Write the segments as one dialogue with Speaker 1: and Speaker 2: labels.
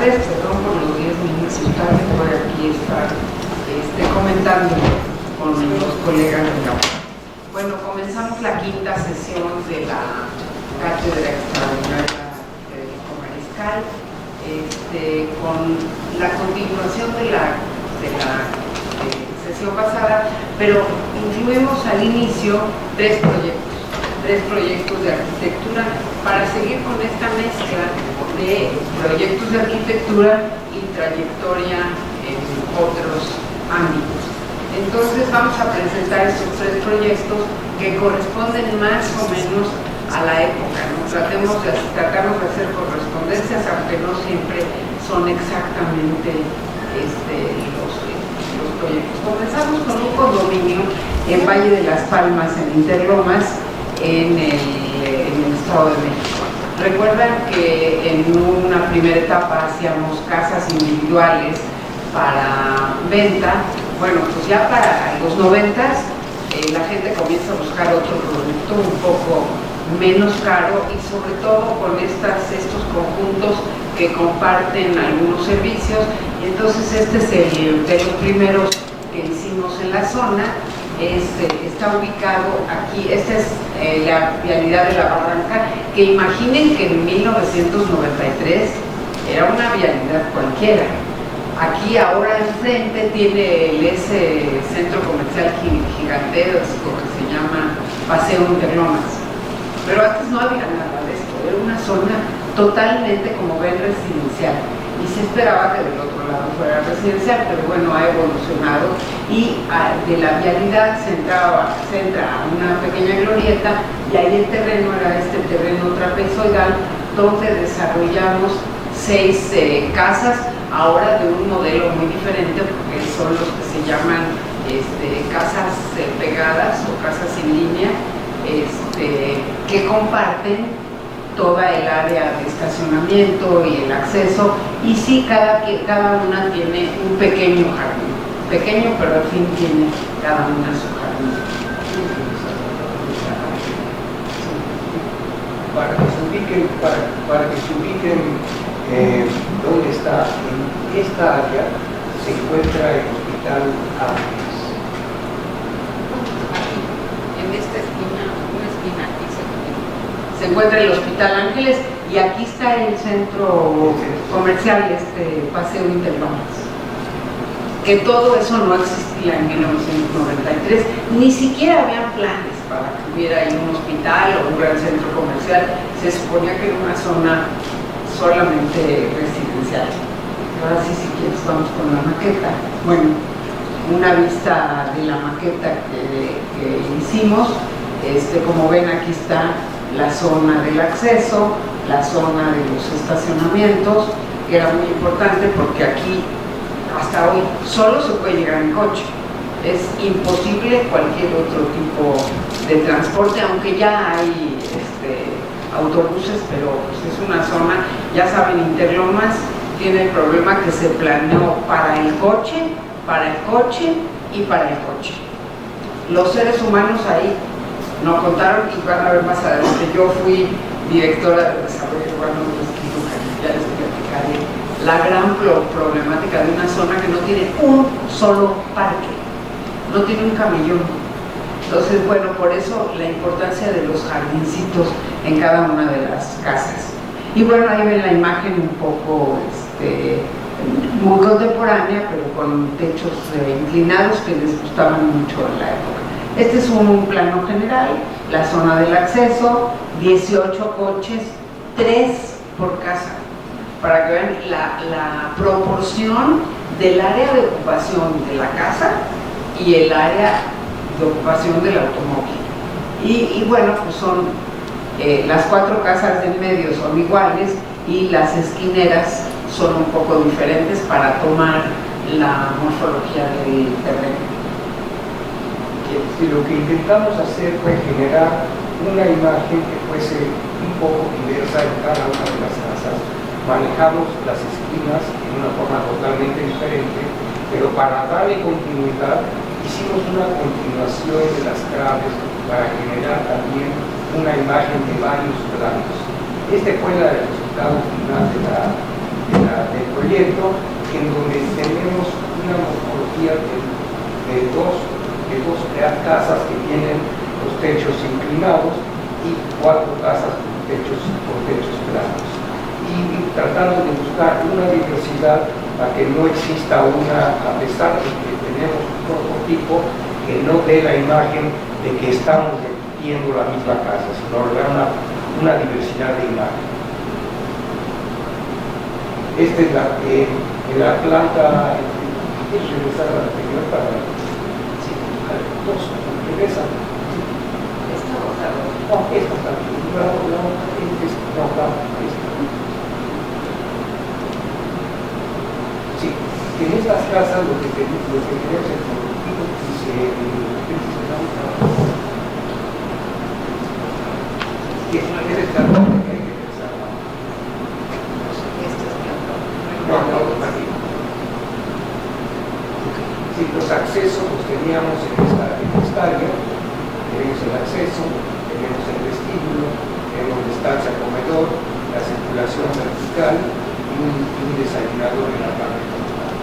Speaker 1: tardes, perdón por los 10 minutos tarde, por aquí estar comentando con los colegas de la. Bueno, comenzamos la quinta sesión de la Cátedra Extraordinaria de Federico Mariscal, con la continuación de la sesión pasada, pero incluimos al inicio tres proyectos de arquitectura para seguir con esta mezcla de proyectos de arquitectura y trayectoria en otros ámbitos. Entonces vamos a presentar estos tres proyectos que corresponden más o menos a la época, ¿no? Tratamos de hacer correspondencias, aunque no siempre son exactamente los proyectos. Comenzamos con un condominio en Valle de las Palmas, en Interlomas, en el Estado de México. Recuerdan que en una primera etapa hacíamos casas individuales para venta. Bueno, pues ya para los 90s la gente comienza a buscar otro producto un poco menos caro y sobre todo con estos conjuntos que comparten algunos servicios. Y entonces este es el de los primeros que hicimos en la zona. Está ubicado aquí. Esta es la vialidad de la Barranca, que imaginen que en 1993 era una vialidad cualquiera. Aquí ahora enfrente tiene ese centro comercial gigantesco que se llama Paseo Interlomas, pero antes no había nada de esto, era una zona totalmente, como ven, residencial, y se esperaba que del otro lado fuera residencial, pero bueno, ha evolucionado y de la vialidad se entra a una pequeña glorieta y ahí el terreno era este terreno trapezoidal donde desarrollamos 6 casas, ahora de un modelo muy diferente porque son los que se llaman casas pegadas o casas en línea, que comparten toda el área de estacionamiento y el acceso, y sí, cada una tiene un pequeño jardín, pequeño, pero al fin tiene cada una su jardín.
Speaker 2: Para que se ubiquen dónde está, en esta área se encuentra el Hospital Ángeles.
Speaker 1: En esta esquina, una esquina aquí se encuentra el Hospital Ángeles, y aquí está el centro comercial, Paseo Interlomas. Que todo eso no existía en 1993, ni siquiera habían planes para que hubiera ahí un hospital o un gran centro comercial. Se suponía que era una zona solamente residencial. Ahora sí, si quieres, vamos con la maqueta. Bueno, una vista de la maqueta que hicimos. Como ven, aquí está la zona del acceso, la zona de los estacionamientos, que era muy importante porque aquí hasta hoy solo se puede llegar en coche. Es imposible cualquier otro tipo de transporte, aunque ya hay autobuses, pero pues es una zona, ya saben, Interlomas tiene el problema que se planeó para el coche y para el coche. Los seres humanos ahí no contaron, y van a ver más adelante. Yo fui directora de desarrollo urbano de ya les platicaré la gran problemática de una zona que no tiene un solo parque, no tiene un camellón. Entonces, bueno, por eso la importancia de los jardincitos en cada una de las casas. Y bueno, ahí ven la imagen un poco muy contemporánea, pero con techos inclinados que les gustaban mucho en la época. Este es un plano general, la zona del acceso, 18 coches, 3 por casa, para que vean la proporción del área de ocupación de la casa y el área de ocupación del automóvil. Y bueno, pues son las 4 casas del medio son iguales y las esquineras son un poco diferentes para tomar la morfología del terreno.
Speaker 2: Y lo que intentamos hacer fue generar una imagen que fuese un poco diversa en cada una de las casas. Manejamos las esquinas en una forma totalmente diferente, pero para darle continuidad hicimos una continuación de las claves para generar también una imagen de varios planos. Este fue el resultado final de del proyecto, en donde tenemos una morfología de dos casas que tienen los techos inclinados y 4 casas con techos planos. Y tratando de buscar una diversidad para que no exista a pesar de que tenemos un prototipo, que no dé la imagen de que estamos repitiendo la misma casa, sino lograr una diversidad de imagen. Esta es la planta. ¿Quieres regresar a la anterior para dos? Regresa.
Speaker 1: ¿Esta o la otra?
Speaker 2: No, esta está bien. Sí, en estas casas lo que tenemos es el prototipo que es esta parte que hay que pensar. No, aquí. Sí, los accesos los teníamos en esta área. Tenemos el acceso, tenemos el vestíbulo, tenemos la estancia comedor, la circulación vertical y un desayunador en la parte frontal.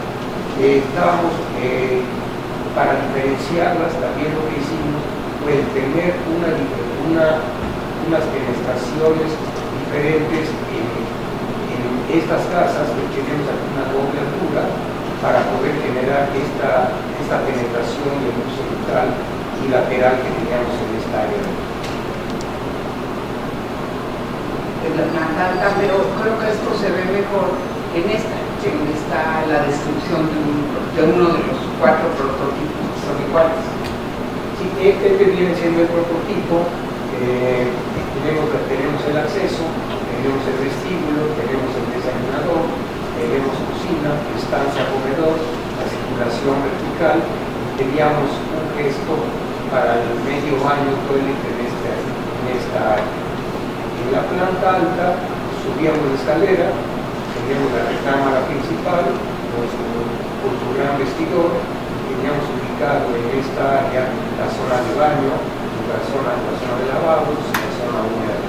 Speaker 2: Para diferenciarlas, también lo que hicimos fue tener unas penetraciones diferentes en estas casas, que tenemos aquí una doble altura, para poder generar esta penetración de luz central y lateral que teníamos en esta área.
Speaker 1: En la planta alta, pero creo que esto se ve mejor en esta, donde está la descripción de uno de los 4 prototipos que son iguales.
Speaker 2: Sí, este viene siendo el prototipo. Tenemos el acceso, tenemos el vestíbulo, tenemos el desayunador, tenemos cocina, estancia, comedor, la circulación vertical. Teníamos un gesto para el medio baño toilet en esta área. En la planta alta subíamos la escalera, teníamos la recámara principal con su gran vestidor, teníamos ubicado en esta área la zona de baño, la zona de lavabos, la zona húmeda.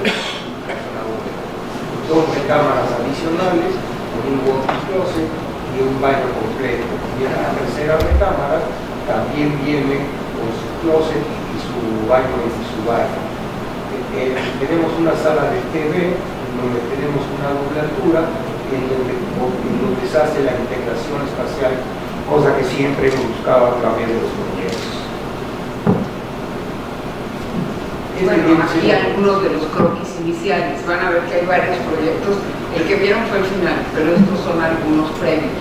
Speaker 2: 2 recámaras adicionales, con un walk-in closet y un baño completo. Y en la tercera recámara también viene con su closet y su baño y su baño. Tenemos una sala de TV, donde tenemos una doble altura, en donde se hace la integración espacial, cosa que siempre hemos buscado a través de los proyectos.
Speaker 1: Bueno, aquí algunos de los croquis iniciales, van a ver que hay varios proyectos, el que vieron fue el final, pero estos son algunos previos.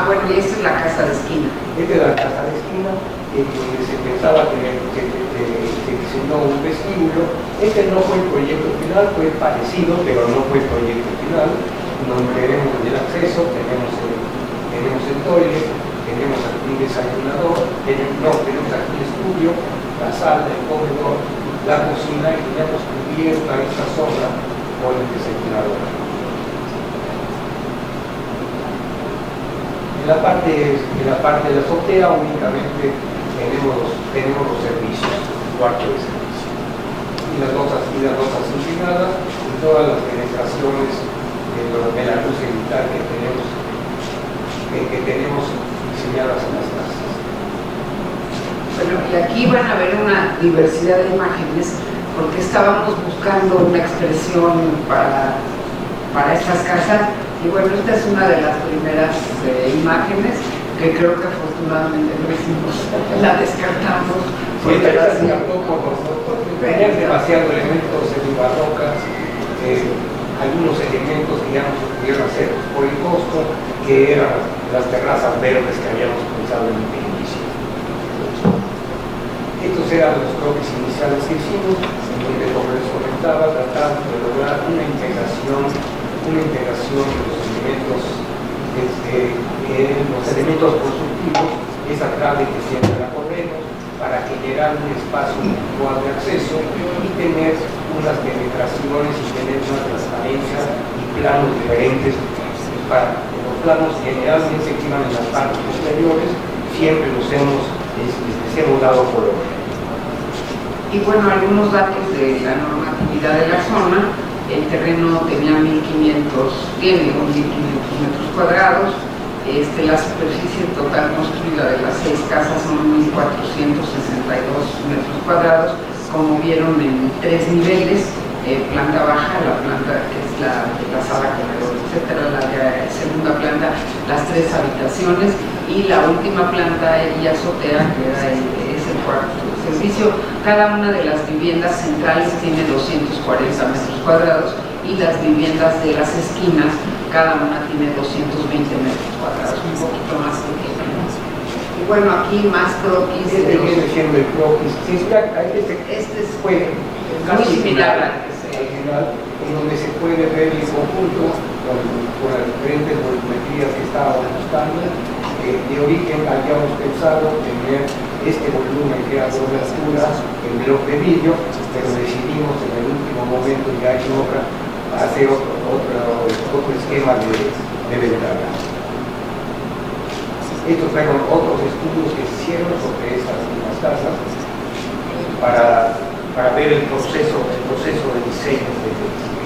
Speaker 1: Bueno, y esta es la casa de esquina.
Speaker 2: Esta es la casa de esquina, donde se pensaba que diseñó un vestíbulo. Este no fue el proyecto final, fue parecido, pero no fue el proyecto final. Donde tenemos el acceso, tenemos el toilet, tenemos aquí un desayunador, tenemos aquí el estudio, la sala, el comedor, la cocina, y teníamos cubierta esta zona con el desayunador. En la parte de la azotea únicamente tenemos los servicios, el cuarto de servicio. Y las losas inclinadas y todas las penetraciones de la luz vital que tenemos diseñadas en las casas.
Speaker 1: Bueno, y aquí van a ver una diversidad de imágenes, porque estábamos buscando una expresión para estas casas. Y bueno, esta es una de las primeras imágenes que creo que afortunadamente no hicimos, la descartamos.
Speaker 2: Sí, tenían demasiados elementos semibarrocas, algunos elementos que ya no se pudieron hacer por el costo, que eran las terrazas verdes que habíamos pensado en el inicio. Estos eran los croquis iniciales que hicimos, en donde, como les comentaba, tratamos de lograr una integración de los elementos constructivos, esa trave que siempre la corremos, para generar un espacio virtual de acceso y tener unas penetraciones y tener una transparencia y planos diferentes. Los planos generalmente que iban en las partes posteriores, siempre les hemos dado color.
Speaker 1: Y bueno, algunos datos de la normatividad de la zona. El terreno tenía 1.500 metros cuadrados. La superficie total construida de las 6 casas son 1.462 metros cuadrados, como vieron en 3 niveles, planta baja, la planta que es la sala, comedor, etcétera, la segunda planta, las 3 habitaciones, y la última planta y azotea, que es el cuarto de servicio. Cada una de las viviendas centrales tiene 240 metros cuadrados y las viviendas de las esquinas, cada una tiene 220 metros cuadrados, un poquito más pequeñas. Y bueno, aquí más croquis.
Speaker 2: Este viene siendo el croquis. Sí,
Speaker 1: este fue muy similar al que se
Speaker 2: original, en donde se puede ver el conjunto con las diferentes volumetrías que estábamos buscando. De origen habíamos pensado tener este volumen que era doble altura en bloc de vidrio, pero decidimos en el último momento, ya en obra, hacer otro esquema de ventana. Estos fueron otros estudios que se hicieron sobre estas mismas casas para ver el proceso de diseño que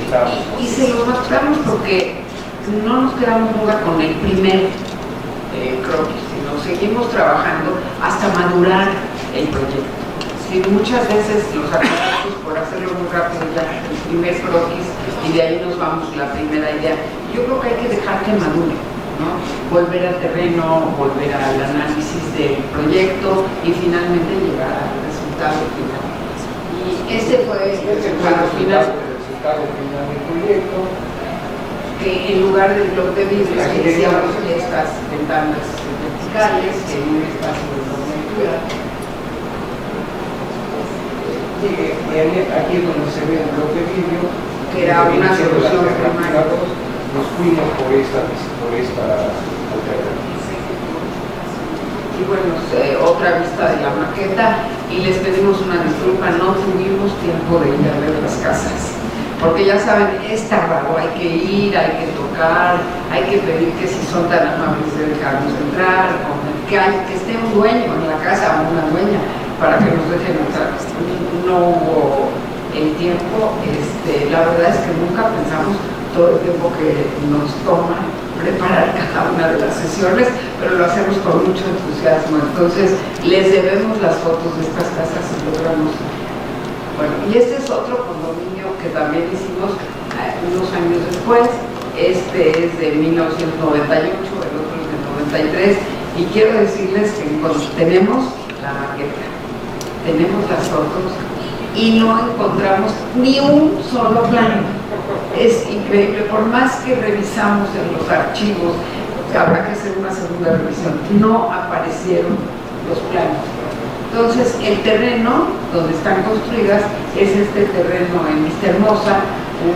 Speaker 2: estábamos haciendo.
Speaker 1: Y se los mostramos porque no nos quedamos nunca con el primer croquis, sino seguimos trabajando hasta madurar el proyecto. Sí, muchas veces los arquitectos, por hacerlo muy rápido, ya el primer croquis y de ahí nos vamos la primera idea. Yo creo que hay que dejar que madure, ¿no? Volver al terreno, volver al análisis del proyecto y finalmente llegar al resultado final. Y ese fue el resultado final
Speaker 2: del proyecto.
Speaker 1: Que en lugar del bloc de vidrio hicimos estas ventanas verticales en un espacio de doble altura.
Speaker 2: Aquí es donde se ve el bloque de vidrio,
Speaker 1: que era una solución primaria.
Speaker 2: Nos fuimos por esta alternativa.
Speaker 1: Y bueno, otra vista de la maqueta, y les pedimos una disculpa, no tuvimos tiempo de ir a ver las casas, porque ya saben, es tardado, hay que ir, hay que tocar, hay que pedir que si son tan amables de dejarnos entrar, que esté un dueño en la casa o una dueña para que nos dejen entrar. No hubo el tiempo, la verdad es que nunca pensamos todo el tiempo que nos toma preparar cada una de las sesiones, pero lo hacemos con mucho entusiasmo. Entonces les debemos las fotos de estas casas y logramos. Bueno, y este es otro condominio que también hicimos unos años después. Este es de 1998, el otro es de 93, y quiero decirles que tenemos la maqueta, tenemos las fotos y no encontramos ni un solo plano. Es increíble, por más que revisamos en los archivos, habrá que hacer una segunda revisión, no aparecieron los planos. Entonces, el terreno donde están construidas es este terreno en Vista Hermosa,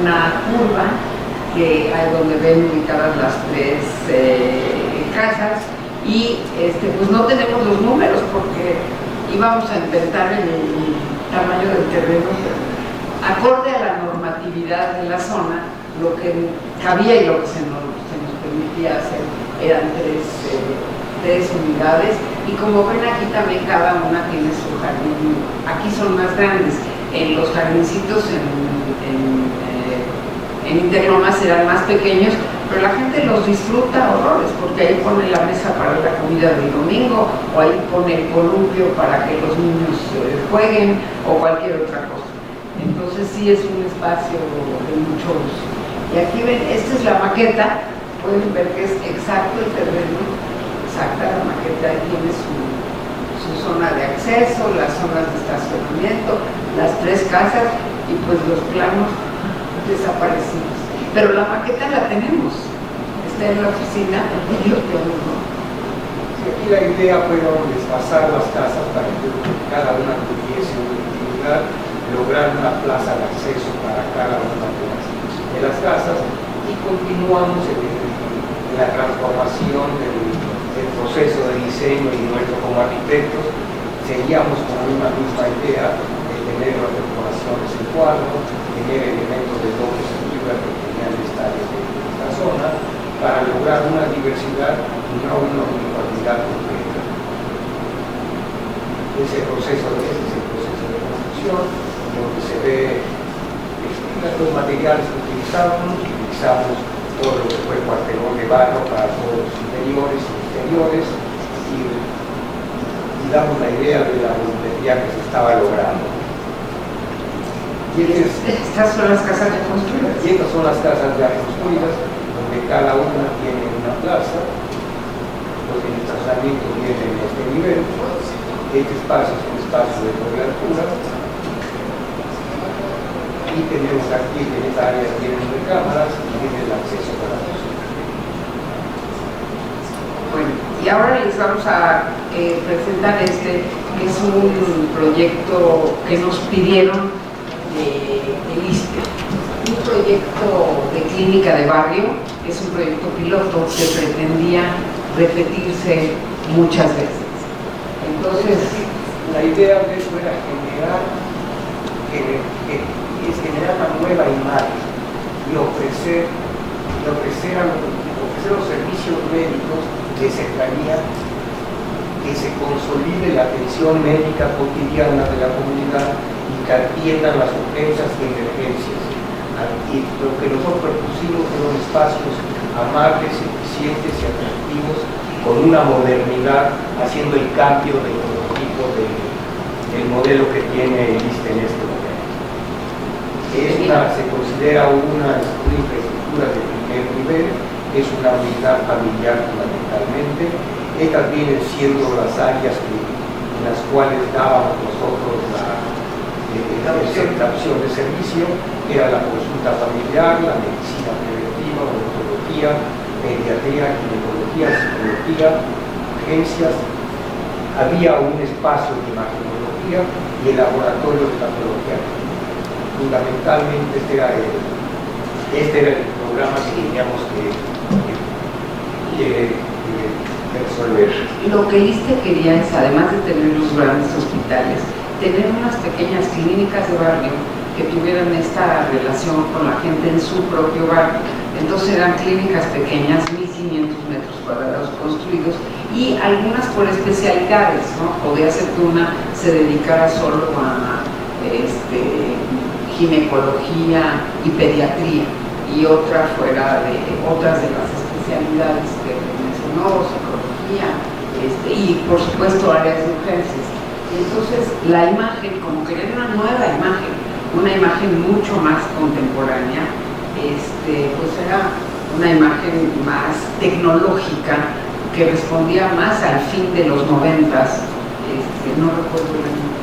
Speaker 1: una curva que hay donde ven ubicadas las 3 casas, y pues no tenemos los números porque íbamos a inventar el tamaño del terreno, pero acorde a la normatividad de la zona, lo que cabía y lo que se nos permitía hacer eran 3 unidades, y como ven aquí también cada una tiene su jardín. Aquí son más grandes, en los jardincitos en Interlomas eran más pequeños, pero la gente los disfruta horrores, porque ahí pone la mesa para la comida del domingo, o ahí pone el columpio para que los niños jueguen, o cualquier otra cosa. Entonces sí es un espacio de mucho uso. Y aquí ven, esta es la maqueta, pueden ver que es exacto el terreno, exacta la maqueta, tiene su zona de acceso, las zonas de estacionamiento, las 3 casas, y pues los planos desaparecidos. Pero la maqueta la tenemos, está en la oficina y lo tenemos.
Speaker 2: Sí, aquí la idea fue desfasar las casas para que cada una tuviese una utilidad, lograr una plaza de acceso para cada una de las casas, y continuamos en la transformación del proceso de diseño, y nosotros como arquitectos seguíamos con una misma idea de tener las decoraciones en cuadro, tener elementos de doble estructura que tenían esta zona, para lograr una diversidad y no una uniformidad completa. Ese es el proceso de construcción, donde se ve los materiales que utilizamos todo lo que fue cuartelón de barro para todos los interiores y exteriores, y damos la idea de la volumetría que se estaba logrando.
Speaker 1: Estas son las casas ya construidas.
Speaker 2: Y estas son las casas ya construidas, donde cada una tiene una plaza, los desplazamientos vienen en este nivel. Este espacio es un espacio de doble altura, y tenemos aquí en esta área tienen recámaras y tiene el acceso para la cocina.
Speaker 1: Bueno, y ahora les vamos a presentar este, que es un proyecto que nos pidieron del ISSSTE, un proyecto de clínica de barrio. Es un proyecto piloto que pretendía repetirse muchas veces. Entonces,
Speaker 2: la idea de eso era generar una nueva imagen y ofrecer los servicios médicos de cercanía, que se consolide la atención médica cotidiana de la comunidad y que atiendan las urgencias y emergencias. Y lo que nosotros propusimos fueron espacios amables, eficientes y atractivos, con una modernidad, haciendo el cambio de todo tipo del modelo que tiene el ISSSTE en este momento. Esta se considera una infraestructura de primer nivel, es una unidad familiar fundamentalmente. Estas vienen siendo las áreas en las cuales dábamos nosotros la opción de servicio, era la consulta familiar, la medicina preventiva, odontología, pediatría, ginecología, psicología, urgencias. Había un espacio de imagenología y el laboratorio de patología. Fundamentalmente este era el programa que teníamos que resolver.
Speaker 1: Lo que ISSSTE quería es, además de tener los grandes hospitales, tener unas pequeñas clínicas de barrio que tuvieran esta relación con la gente en su propio barrio. Entonces eran clínicas pequeñas, 1.500 metros cuadrados construidos, y algunas por especialidades, ¿no? Podía ser que una se dedicara solo a ginecología y pediatría, y otra fuera de otras de las especialidades que mencionó, psicología, y por supuesto áreas de urgencias. Y entonces la imagen, como querer una nueva imagen, una imagen mucho más contemporánea, pues era una imagen más tecnológica que respondía más al fin de los 90s, no recuerdo el año,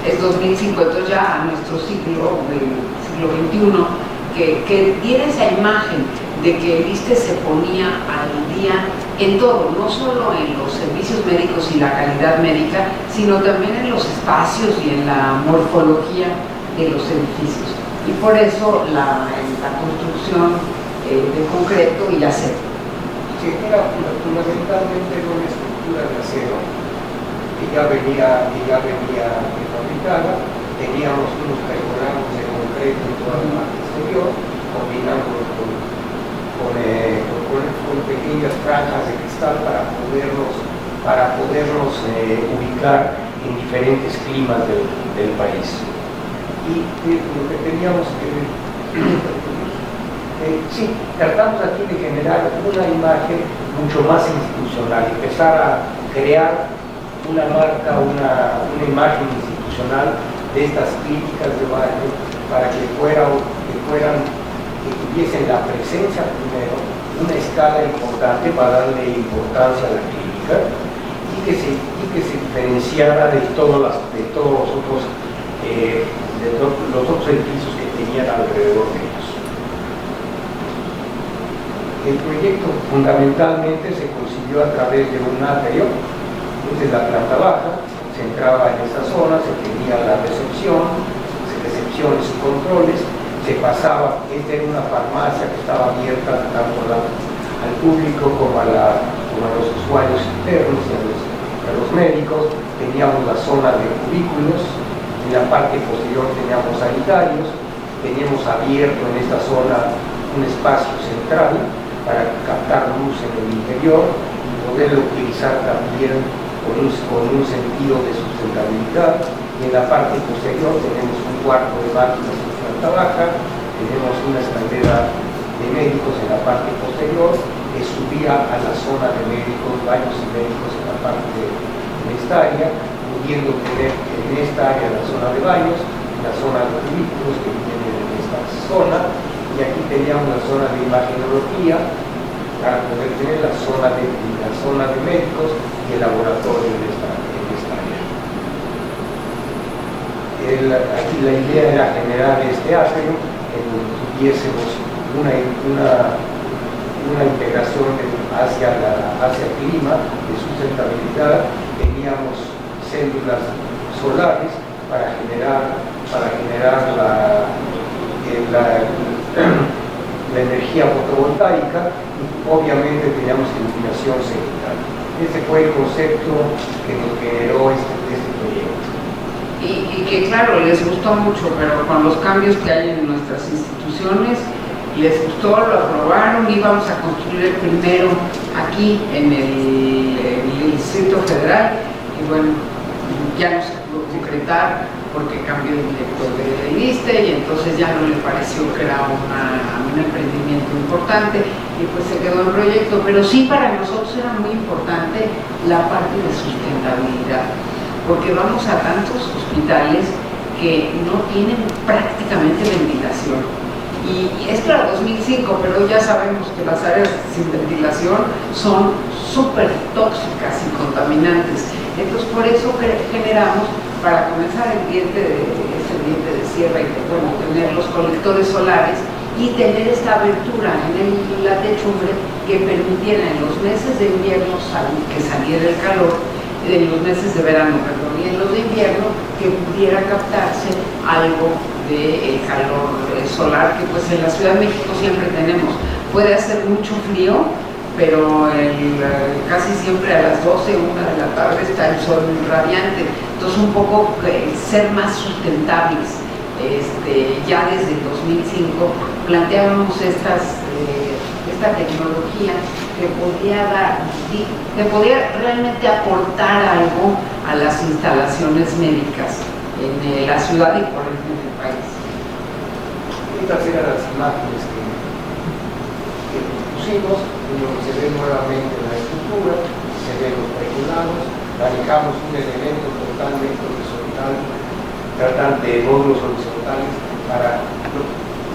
Speaker 1: es 2005, entonces ya a nuestro siglo, del siglo XXI, que diera esa imagen de que el ISSSTE se ponía al día en todo, no solo en los servicios médicos y la calidad médica, sino también en los espacios y en la morfología de los edificios. Y por eso la construcción de concreto y acero.
Speaker 2: Sí, era fundamentalmente una estructura de acero que ya venía fabricada. Teníamos unos perforados de concreto en toda la parte exterior, combinándolo con pequeñas franjas de cristal para poderlos ubicar en diferentes climas del país. Y lo que teníamos sí, tratamos aquí de generar una imagen mucho más institucional, empezar a crear una marca, una imagen institucional de estas clínicas de barrio para que tuviesen la presencia primero, una escala importante para darle importancia a la clínica y que se diferenciara de todos los otros edificios que tenían alrededor de ellos. El proyecto fundamentalmente se consiguió a través de un atrio. Desde la planta baja se entraba en esta zona, se tenía la recepciones y controles, se pasaba. Esta era una farmacia que estaba abierta tanto al público como a los usuarios internos y a los médicos. Teníamos la zona de cubículos, en la parte posterior teníamos sanitarios, teníamos abierto en esta zona un espacio central para captar luz en el interior y poderlo utilizar también con un sentido de sustentabilidad. Y en la parte posterior tenemos un cuarto de máquinas en planta baja, tenemos una escalera de médicos en la parte posterior, que subía a la zona de médicos, baños y médicos en la parte de esta área, pudiendo tener en esta área la zona de baños, la zona de cubículos que vienen en esta zona, y aquí teníamos la zona de imagenología para poder tener la zona de médicos y el laboratorio en esta área. Aquí la idea era generar este atrio en donde tuviésemos una integración hacia el clima, de sustentabilidad. Teníamos células solares para generar la energía fotovoltaica, y obviamente teníamos iluminación cenital. Ese fue el concepto que nos generó este proyecto.
Speaker 1: Y que claro, les gustó mucho, pero con los cambios que hay en nuestras instituciones, les gustó, lo aprobaron, íbamos a construir el primero aquí en el Distrito Federal, y bueno, ya no se pudo concretar porque cambió el director del ISSSTE, y entonces ya no le pareció que era un emprendimiento importante, y pues se quedó el proyecto. Pero sí, para nosotros era muy importante la parte de sustentabilidad, porque vamos a tantos hospitales que no tienen prácticamente ventilación. Y es claro, 2005, pero ya sabemos que las áreas sin ventilación son súper tóxicas y contaminantes. Entonces, por eso generamos, para comenzar, el diente de sierra, y bueno, tener los colectores solares y tener esta abertura en la techumbre que permitiera en los meses de invierno que saliera el calor, en los meses de verano, perdón, y en los de invierno que pudiera captarse algo del calor solar, que pues en la Ciudad de México siempre tenemos. Puede hacer mucho frío, pero casi siempre a las 12, 1 de la tarde está el sol radiante. Entonces, un poco ser más sustentables. Ya desde el 2005 planteábamos esta tecnología que podía realmente aportar algo a las instalaciones médicas en la ciudad y por ende en el país.
Speaker 2: Estas eran las imágenes que pusimos, en donde se ve nuevamente la estructura, se ven los regulados, manejamos un elemento totalmente horizontal, tratando de módulos horizontales.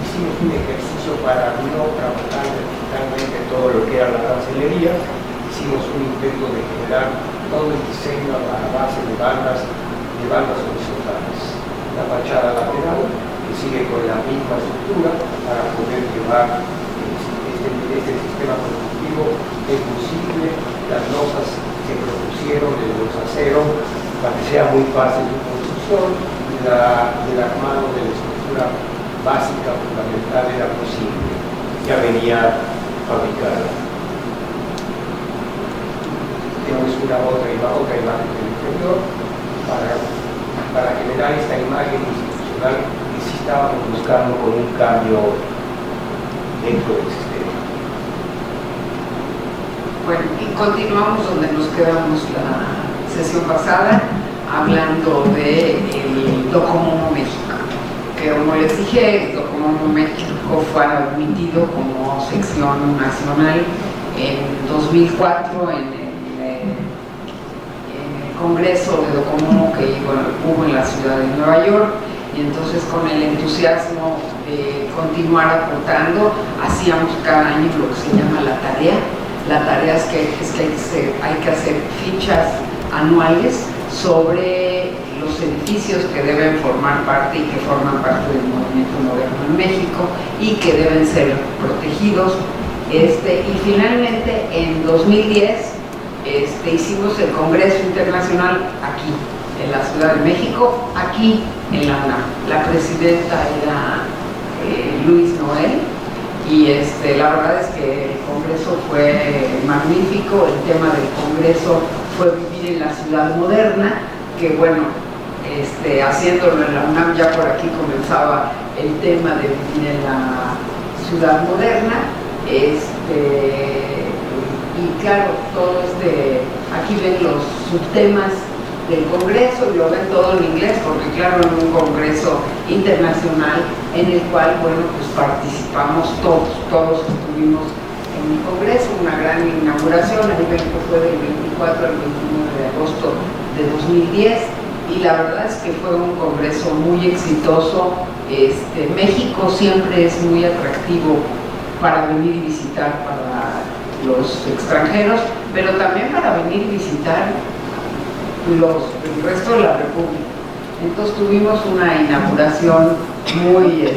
Speaker 2: Hicimos un ejercicio para no trabajar verticalmente todo lo que era la cancelería. Hicimos un intento de generar todo el diseño a la base de bandas horizontales. La fachada lateral, que sigue con la misma estructura para poder llevar este sistema constructivo. Es posible, las losas se propusieron de los acero para que sea muy fácil su construcción, y el armado de la estructura básica fundamental era posible, ya venía fabricada. Tenemos otra imagen del interior. Para generar esta imagen institucional, y sí estábamos buscando con un cambio dentro del sistema.
Speaker 1: Bueno, y continuamos donde nos quedamos la sesión pasada, hablando del Docomomo México, que como les dije, el Docomomo México fue admitido como sección nacional en 2004 en el Congreso de Docomomo que hubo en la ciudad de Nueva York, y entonces con el entusiasmo de continuar aportando, hacíamos cada año lo que se llama la tarea. La tarea es que hay que hacer fichas anuales sobre los edificios que deben formar parte y que forman parte del movimiento moderno en México y que deben ser protegidos. Y finalmente en 2010 hicimos el Congreso Internacional aquí, en la Ciudad de México, aquí en la UNAM. La presidenta era Luis Noel, y la verdad es que el Congreso fue magnífico. El tema del Congreso fue vivir en la ciudad moderna, que bueno, haciéndolo en la UNAM ya por aquí comenzaba el tema de vivir en la ciudad moderna. y claro, aquí ven los subtemas del Congreso y lo ven todo en inglés, porque claro, en un Congreso internacional en el cual, bueno, pues participamos todos estuvimos en el Congreso, una gran inauguración, ahí ven que fue del 24 al 29 de agosto de 2010, y la verdad es que fue un Congreso muy exitoso. México siempre es muy atractivo para venir y visitar para los extranjeros, pero también para venir y visitar el resto de la República. Entonces tuvimos una inauguración muy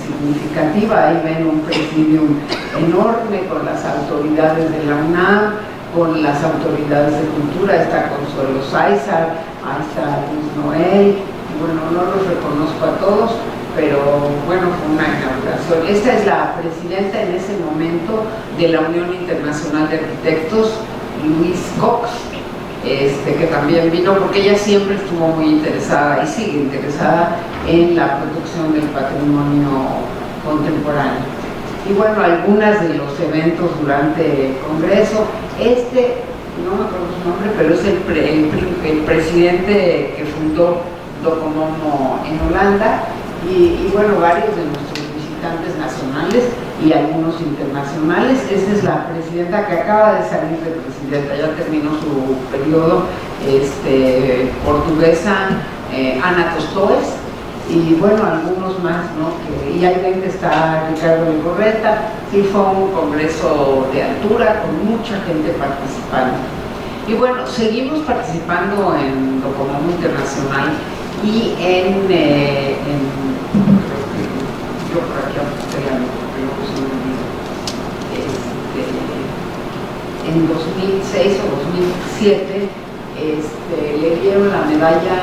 Speaker 1: significativa. Ahí ven un presidium enorme con las autoridades de la UNAM, con las autoridades de cultura. Está Consuelo Sáizar, ahí está Luis Noel, bueno, no los reconozco a todos, pero bueno, fue una inauguración. Esta es la presidenta en ese momento de la Unión Internacional de Arquitectos, Louise Cox, que también vino porque ella siempre estuvo muy interesada y sigue interesada en la protección del patrimonio contemporáneo. Y bueno, algunas de los eventos durante el Congreso, no me acuerdo su nombre, pero es el presidente que fundó Docomomo en Holanda, y bueno, varios de nuestros visitantes nacionales y algunos internacionales. Esta es la presidenta que acaba de salir de presidenta, ya terminó su periodo, portuguesa, Ana Tostores, y bueno, algunos más, ¿no? Y ahí ven que está Ricardo Legorreta. Sí, fue un congreso de altura con mucha gente participando. Y bueno, seguimos participando en Docomomo Internacional y yo por aquí apunté la nota, pero luego se me olvidó. En 2006 o 2007 le dieron la medalla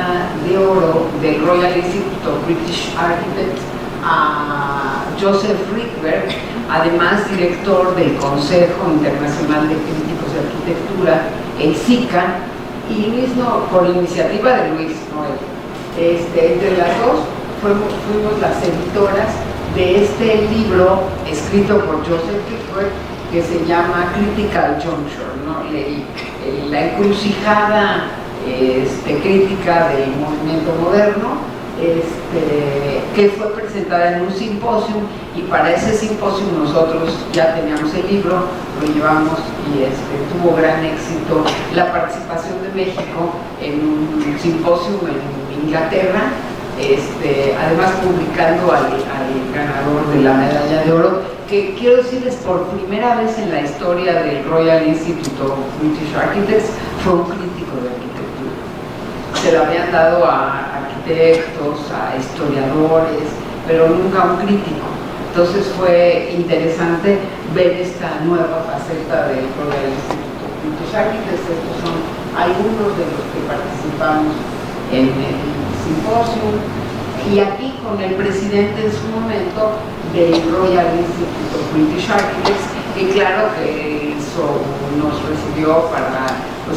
Speaker 1: de oro del Royal Institute of British Architects a Joseph Rikberg, además director del Consejo Internacional de Críticos de Arquitectura, el SICA, y por iniciativa de Luis Noel. Entre las dos fuimos las editoras de este libro escrito por Joseph Rikberg, que se llama Critical Juncture, ¿no? La encrucijada crítica del movimiento moderno, que fue presentada en un simposio, y para ese simposio nosotros ya teníamos el libro, lo llevamos y tuvo gran éxito la participación de México en un simposio en Inglaterra, además publicando al ganador de la medalla de oro, que quiero decirles, por primera vez en la historia del Royal Institute of British Architects fue un crítico de arquitectura. Se lo habían dado a arquitectos, a historiadores, pero nunca un crítico. Entonces fue interesante ver esta nueva faceta del Royal Institute of British Architects. Estos son algunos de los que participamos en el simposio, y aquí con el presidente en su momento del Royal Institute of British Architects, que claro que nos recibió para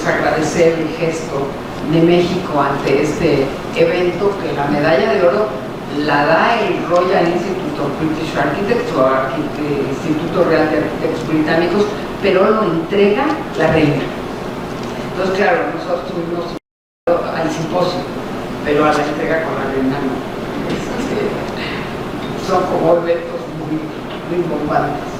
Speaker 1: agradecer el gesto de México ante este evento, que la medalla de oro la da el Royal Institute of British Architects o Instituto Real de Arquitectos Británicos, pero lo entrega la reina. Entonces claro, nosotros tuvimos al simposio, pero a la entrega con la reina no. Son como eventos muy bombantes.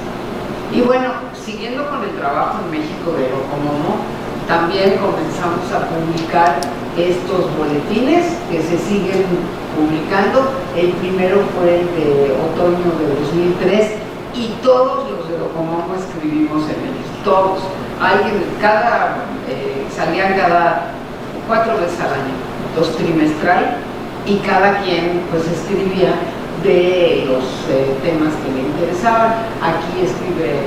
Speaker 1: Y bueno, siguiendo con el trabajo en México de Docomomo, también comenzamos a publicar estos boletines que se siguen publicando. El primero fue el de otoño de 2003, y todos los de Docomomo escribimos en ellos, todos. Salían cada 4 veces al año, 2 trimestral, y cada quien pues escribía de los temas que le interesaban. Aquí escribe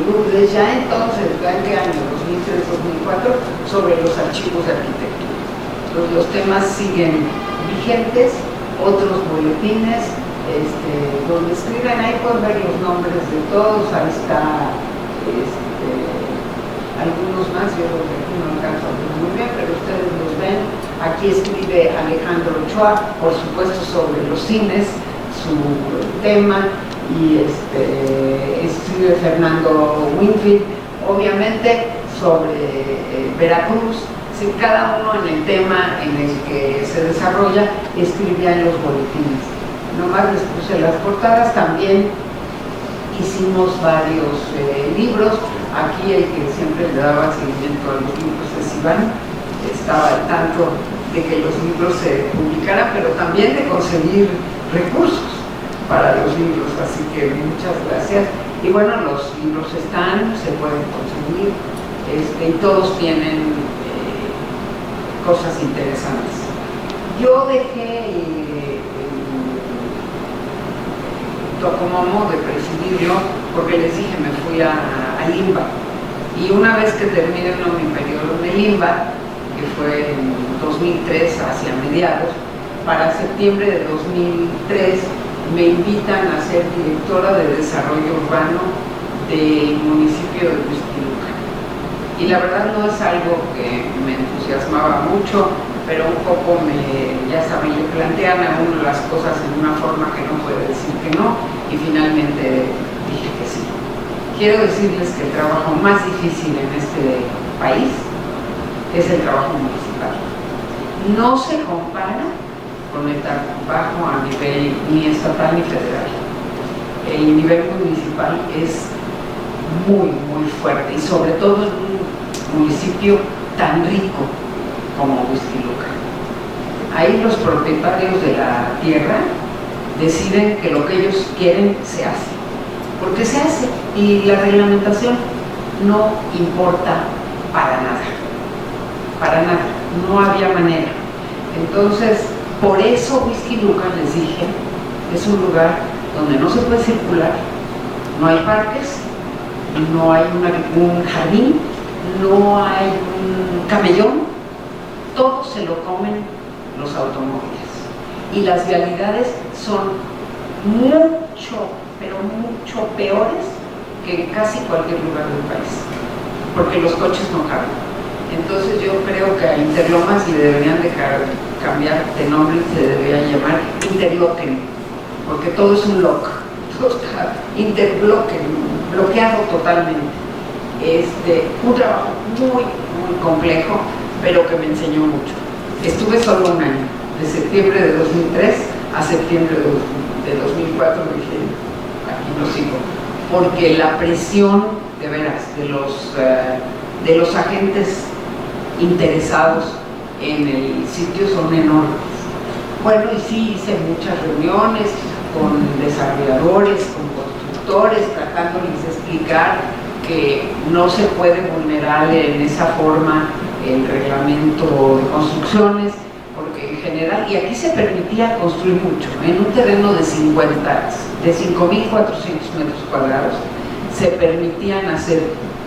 Speaker 1: Lourdes, ya entonces, ¿en qué año? 2003-2004, sobre los archivos de arquitectura. Entonces, los temas siguen vigentes. Otros boletines donde escriben, ahí pueden ver los nombres de todos. Ahí está algunos más, yo no alcanzo a ver muy bien, pero ustedes los ven. Aquí escribe Alejandro Ochoa, por supuesto, sobre los cines, su tema, y escribe Fernando Winfield, obviamente sobre Veracruz, cada uno en el tema en el que se desarrolla escribía en los boletines. Nomás les puse las portadas. También hicimos varios libros. Aquí el que siempre le daba seguimiento a los libros es Iván, estaba al tanto de que los libros se publicaran, pero también de conseguir recursos para los libros, así que muchas gracias. Y bueno, los libros están, se pueden conseguir, y todos tienen cosas interesantes. Yo dejé Tocomomo de presidirlo porque les dije, me fui a Limba, y una vez que terminé mi periodo en el Limba, que fue en 2003 hacia mediados, para septiembre de 2003 me invitan a ser directora de desarrollo urbano del municipio de Huixquilucan. Y la verdad no es algo que me entusiasmaba mucho, pero un poco ya saben, le plantean a uno las cosas en una forma que no puede decir que no, y finalmente dije que sí. Quiero decirles que el trabajo más difícil en este país es el trabajo municipal. No se compara con el trabajo a nivel ni estatal ni federal. El nivel municipal es muy, muy fuerte, y sobre todo en un municipio tan rico como Huixquilucan. Ahí los propietarios de la tierra deciden que lo que ellos quieren se hace, porque se hace, y la reglamentación no importa para nada, no había manera. Entonces, por eso Huixquilucan, les dije, es un lugar donde no se puede circular, no hay parques, no hay un jardín, no hay un camellón, todo se lo comen los automóviles, y las vialidades son mucho, pero mucho peores que en casi cualquier lugar del país, porque los coches no caben. Entonces yo creo que a Interlomas le deberían de cambiar de nombre, y se debería llamar Interlocken, porque todo es un lock, todo está bloqueado totalmente. Un trabajo muy, muy complejo, pero que me enseñó mucho. Estuve solo un año, de septiembre de 2003 a septiembre de 2004, dije, aquí no sigo, porque la presión, de veras, de los agentes interesados en el sitio son enormes. Bueno, y sí, hice muchas reuniones con desarrolladores, con constructores, tratándoles de explicar que no se puede vulnerar en esa forma el reglamento de construcciones, porque en general, y aquí se permitía construir mucho, en un terreno de 5.400 metros cuadrados, se permitían hacer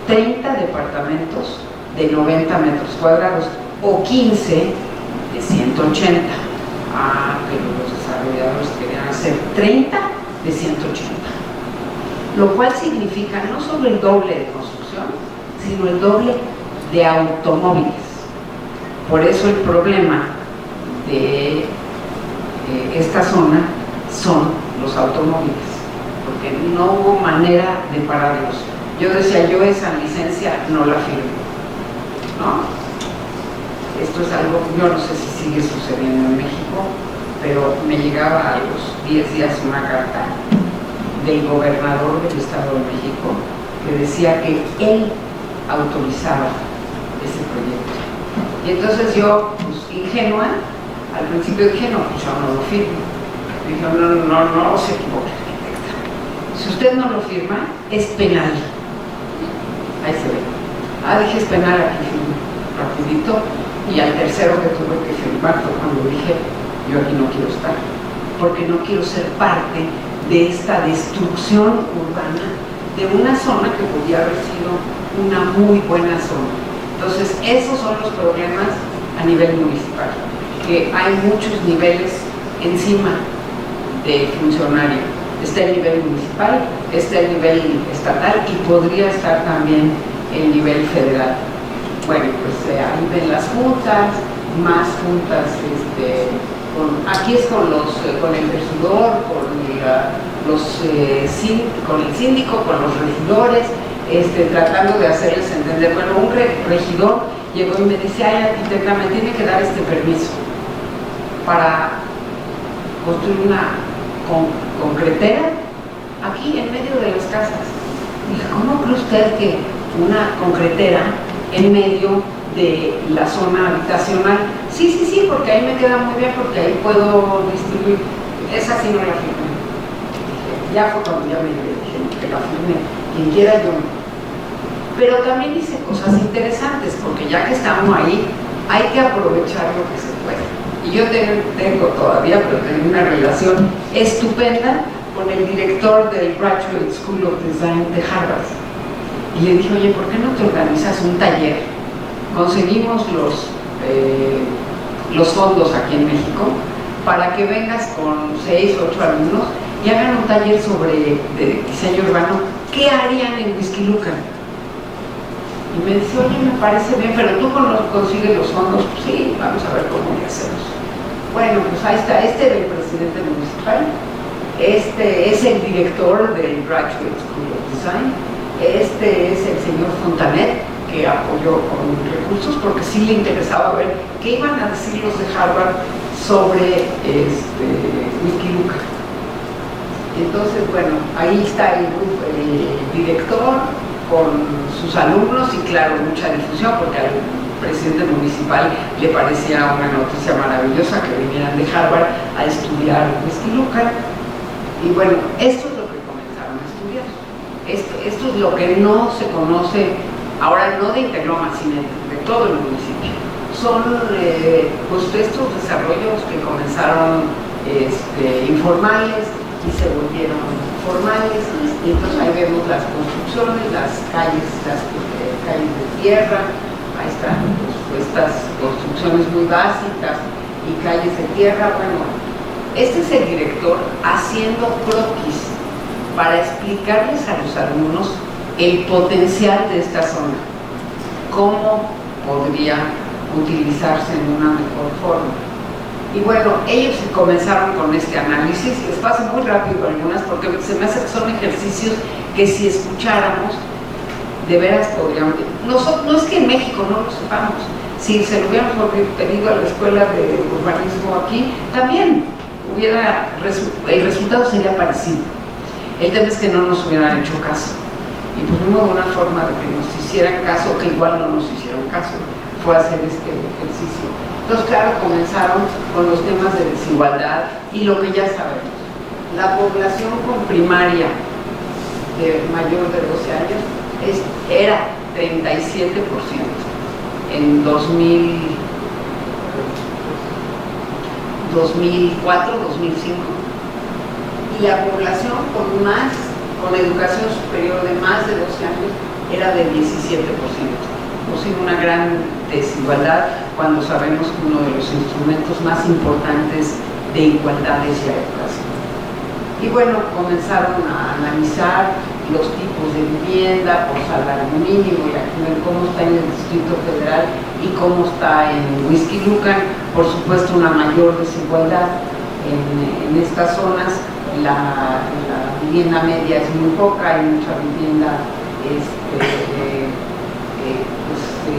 Speaker 1: 30 departamentos de 90 metros cuadrados o 15 de 180. Pero los desarrolladores querían hacer 30 de 180, lo cual significa no solo el doble de construcción, sino el doble de automóviles. Por eso el problema de esta zona son los automóviles, porque no hubo manera de pararlos. Yo decía, yo esa licencia no la firmo, ¿no? Esto es algo, yo no sé si sigue sucediendo en México, pero me llegaba a los 10 días una carta del gobernador del Estado de México que decía que él autorizaba ese proyecto. Y entonces yo, pues ingenua, al principio dije, no, pues yo no lo firmo. Me dijo, no se equivoque, arquitecta. Si usted no lo firma, es penal. Ahí se ve. Dije, es penal, aquí firmo, rapidito. Y al tercero que tuve que firmar fue cuando dije, yo aquí no quiero estar, porque no quiero ser parte de esta destrucción urbana de una zona que podría haber sido una muy buena zona. Entonces, esos son los problemas a nivel municipal, que hay muchos niveles encima del funcionario. Está el nivel municipal, está el nivel estatal, y podría estar también el nivel federal. Bueno, pues ahí ven las juntas, más juntas, aquí es con el regidor, con el síndico, con los regidores, tratando de hacerles entender. Bueno, un regidor llegó y me dice, ay, arquitecta, me tiene que dar este permiso para construir una concretera aquí en medio de las casas. Dije, ¿cómo cree usted que una concretera en medio de la zona habitacional? Sí, porque ahí me queda muy bien, porque ahí puedo distribuir. Esa sí no la firmé. Ya fue cuando ya me dije que la firmé, quien quiera yo. Pero también hice cosas interesantes, porque ya que estamos ahí, hay que aprovechar lo que se puede. Y yo tengo todavía, pero tengo una relación estupenda con el director del Graduate School of Design de Harvard. Y le dije, oye, ¿por qué no te organizas un taller? Conseguimos los fondos aquí en México para que vengas con 6 o 8 alumnos y hagan un taller sobre diseño urbano. ¿Qué harían en Whisky Lucan? Y me dice, oye, me parece bien, pero tú consigues los fondos. Pues sí, vamos a ver cómo le hacemos. Bueno, pues ahí está, este era el presidente municipal, este es el director del Graduate School of Design, este es el señor Fontanet, que apoyó con recursos porque sí le interesaba ver qué iban a decir los de Harvard sobre Whisky Lucan. Entonces, bueno, ahí está el director con sus alumnos y claro, mucha difusión porque al presidente municipal le parecía una noticia maravillosa que vinieran de Harvard a estudiar Whisky Lucan. Y bueno, esto es lo que comenzaron a estudiar. Esto es lo que no se conoce ahora, no de Interloma, sino de todo el municipio. Son pues estos desarrollos que comenzaron informales y se volvieron formales, y entonces ahí vemos las construcciones, las calles de tierra, ahí están pues, estas construcciones muy básicas y calles de tierra. Bueno, este es el director haciendo croquis para explicarles a los alumnos el potencial de esta zona, cómo podría utilizarse en una mejor forma. Y bueno, ellos comenzaron con este análisis, les paso muy rápido algunas porque se me hace que son ejercicios que si escucháramos, de veras podríamos. No es que en México no lo sepamos, si se lo hubiéramos pedido a la escuela de urbanismo aquí, también el resultado sería parecido. El tema es que no nos hubieran hecho caso. Y pues no hubo una forma de que nos hicieran caso, que igual no nos hicieron caso, fue hacer este ejercicio. Entonces, claro, comenzaron con los temas de desigualdad y lo que ya sabemos. La población con primaria de mayor de 12 años era 37% en 2004, 2005. Y la población con educación superior de más de 12 años era de 17%. O sea, una gran desigualdad cuando sabemos que uno de los instrumentos más importantes de igualdad es la educación. Y bueno, comenzaron a analizar los tipos de vivienda por salario mínimo y aquí ven cómo está en el Distrito Federal y cómo está en Whisky Lucan. Por supuesto, una mayor desigualdad en estas zonas. La vivienda media es muy poca, hay mucha vivienda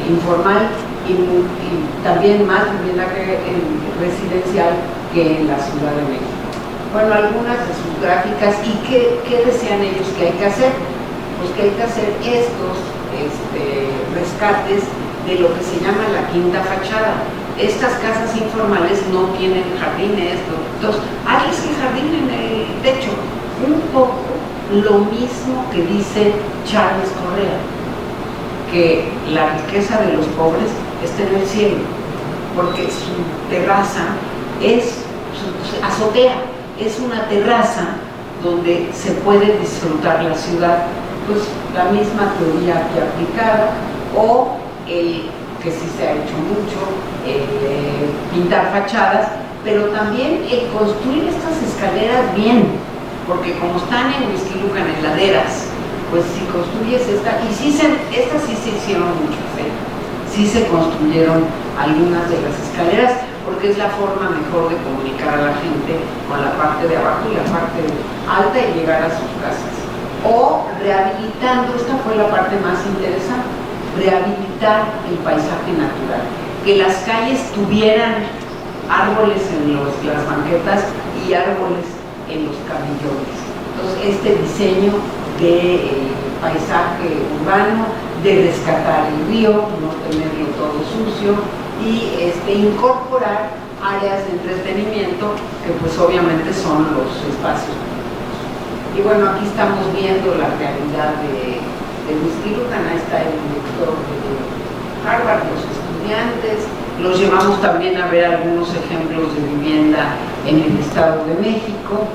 Speaker 1: informal y también más vivienda residencial que en la Ciudad de México. Bueno, algunas de sus gráficas y qué decían ellos que hay que hacer. Pues que hay que hacer estos rescates de lo que se llama la quinta fachada. Estas casas informales no tienen jardines, entonces hazles el jardín en el techo. Un poco lo mismo que dice Charles Correa, que la riqueza de los pobres está en el cielo, porque su terraza su azotea es una terraza donde se puede disfrutar la ciudad. Pues la misma teoría aquí aplicada, o que sí se ha hecho mucho, pintar fachadas, pero también el construir estas escaleras bien, porque como están en Whisky Lucan en laderas, pues si construyes esta, y estas sí se hicieron muchas, sí se construyeron algunas de las escaleras, porque es la forma mejor de comunicar a la gente con la parte de abajo y la parte alta y llegar a sus casas. o rehabilitando, esta fue la parte más interesante, rehabilitar el paisaje natural, que las calles tuvieran árboles en las banquetas y árboles en los camillones. Entonces, este diseño de paisaje urbano, de rescatar el río, no tenerlo todo sucio y incorporar áreas de entretenimiento que pues obviamente son los espacios públicos. Y bueno, aquí estamos viendo la realidad de Whisky Lucan. Ahí está el director de Harvard, los estudiantes, los llevamos también a ver algunos ejemplos de vivienda en el Estado de México.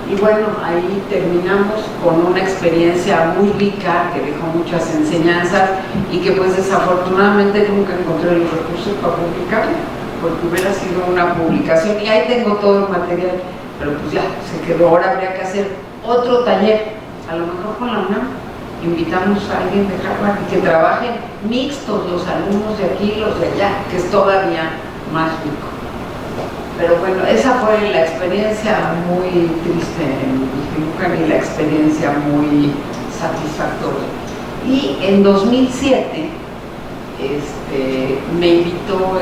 Speaker 1: Y bueno, ahí terminamos con una experiencia muy rica que dejó muchas enseñanzas y que pues desafortunadamente nunca encontré los recursos para publicarla, porque hubiera sido una publicación y ahí tengo todo el material, pero pues ya se quedó. Ahora habría que hacer otro taller, a lo mejor con la UNAM, invitamos a alguien de Harvard y que trabajen mixtos, los alumnos de aquí y los de allá, que es todavía más rico. Pero bueno, esa fue la experiencia muy triste en Whisky Lucan y la experiencia muy satisfactoria. Y en 2007 me invitó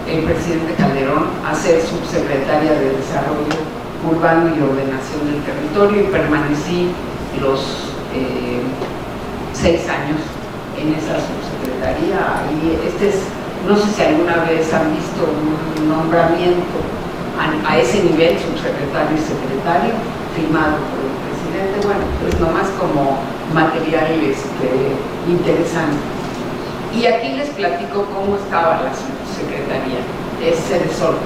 Speaker 1: el presidente Calderón a ser subsecretaria de Desarrollo Urbano y Ordenación del Territorio y permanecí los 6 años en esa subsecretaría. Y no sé si alguna vez han visto un nombramiento a ese nivel, subsecretario y secretario, firmado por el presidente. Bueno, pues nomás como material interesante. Y aquí les platico cómo estaba la subsecretaría. Es Sedesol.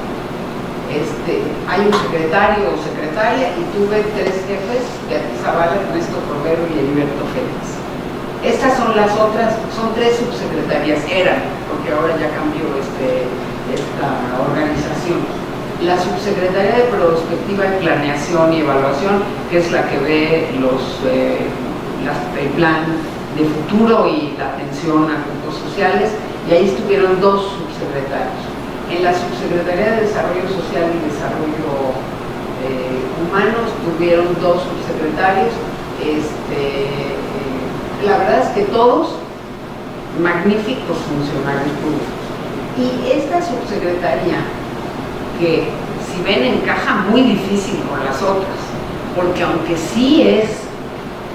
Speaker 1: Hay un secretario o secretaria y tuve 3 jefes: Beatriz Zavala, Ernesto Cordero y Heriberto Félix. Estas son las otras, son 3 subsecretarías, porque ahora ya cambió esta organización. La subsecretaría de Prospectiva y Planeación y Evaluación, que es la que ve el plan de futuro y la atención a grupos sociales, y ahí estuvieron 2 subsecretarios. En la subsecretaría de Desarrollo Social y Desarrollo Humano estuvieron 2 subsecretarios. La verdad es que todos magníficos funcionarios públicos. Y esta subsecretaría, que si ven encaja muy difícil con las otras, porque aunque sí es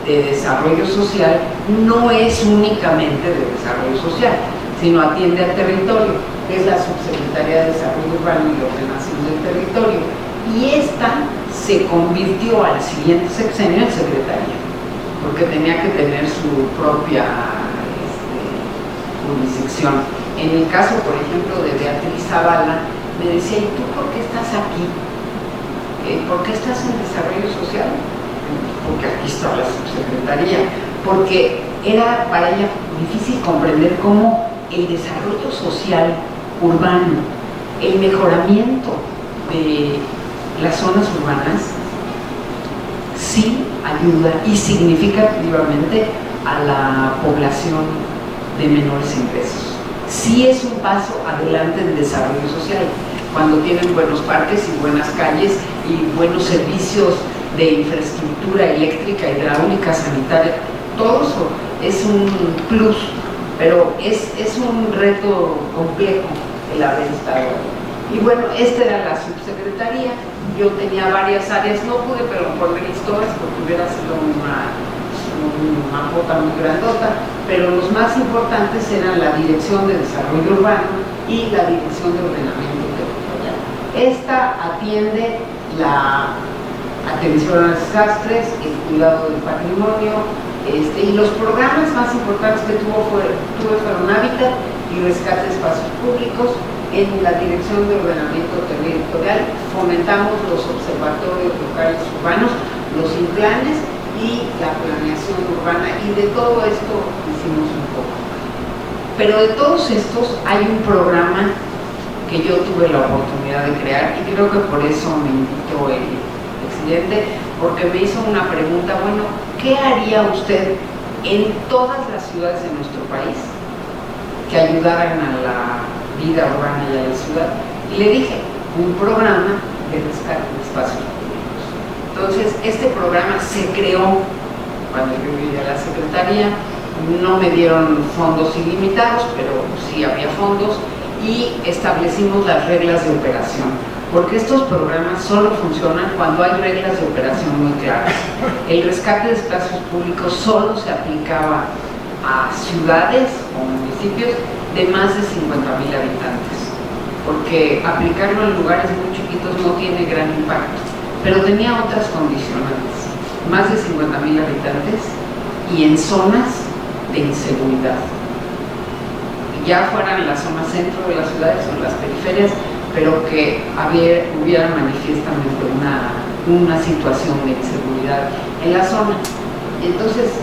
Speaker 1: de desarrollo social, no es únicamente de desarrollo social, sino atiende al territorio, que es la Subsecretaría de Desarrollo Urbano y Ordenación del Territorio. Y esta se convirtió al siguiente sexenio en secretaría, porque tenía que tener su propia jurisdicción. En el caso, por ejemplo, de Beatriz Zavala, me decía: ¿y tú por qué estás aquí? ¿Por qué estás en Desarrollo Social? Porque aquí está la subsecretaría. Porque era para ella difícil comprender cómo el desarrollo social urbano, el mejoramiento de las zonas urbanas, sí ayuda y significativamente a la población de menores ingresos. Sí es un paso adelante en desarrollo social, cuando tienen buenos parques y buenas calles y buenos servicios de infraestructura eléctrica, hidráulica, sanitaria. Todo eso es un plus, pero es un reto complejo el haber estado ahí. Y bueno, esta era la subsecretaría. Yo tenía varias áreas, no pude ponerles todas porque hubiera sido una bota muy grandota, pero los más importantes eran la Dirección de Desarrollo Urbano y la Dirección de Ordenamiento Territorial. Esta atiende la atención a desastres, el cuidado del patrimonio, y los programas más importantes que tuve fueron Hábitat y Rescate de Espacios Públicos. En la Dirección de Ordenamiento Territorial fomentamos los observatorios locales urbanos, los INPLANES y la planeación urbana, y de todo esto hicimos un poco. Pero de todos estos hay un programa que yo tuve la oportunidad de crear, y creo que por eso me invitó el presidente, porque me hizo una pregunta: bueno, ¿qué haría usted en todas las ciudades de nuestro país que ayudaran a la vida urbana y a la ciudad? Y le dije: un programa de rescate de espacios públicos. Entonces, este programa se creó cuando yo llegué a la Secretaría. No me dieron fondos ilimitados, pero sí había fondos, y establecimos las reglas de operación, porque estos programas solo funcionan cuando hay reglas de operación muy claras. El rescate de espacios públicos solo se aplicaba a ciudades o municipios de más de 50,000 habitantes, porque aplicarlo en lugares muy chiquitos no tiene gran impacto, pero tenía otras condicionantes: más de 50,000 habitantes y en zonas de inseguridad, ya fueran la zona centro de las ciudades o las periferias, pero que hubiera manifiestamente una situación de inseguridad en la zona. Entonces,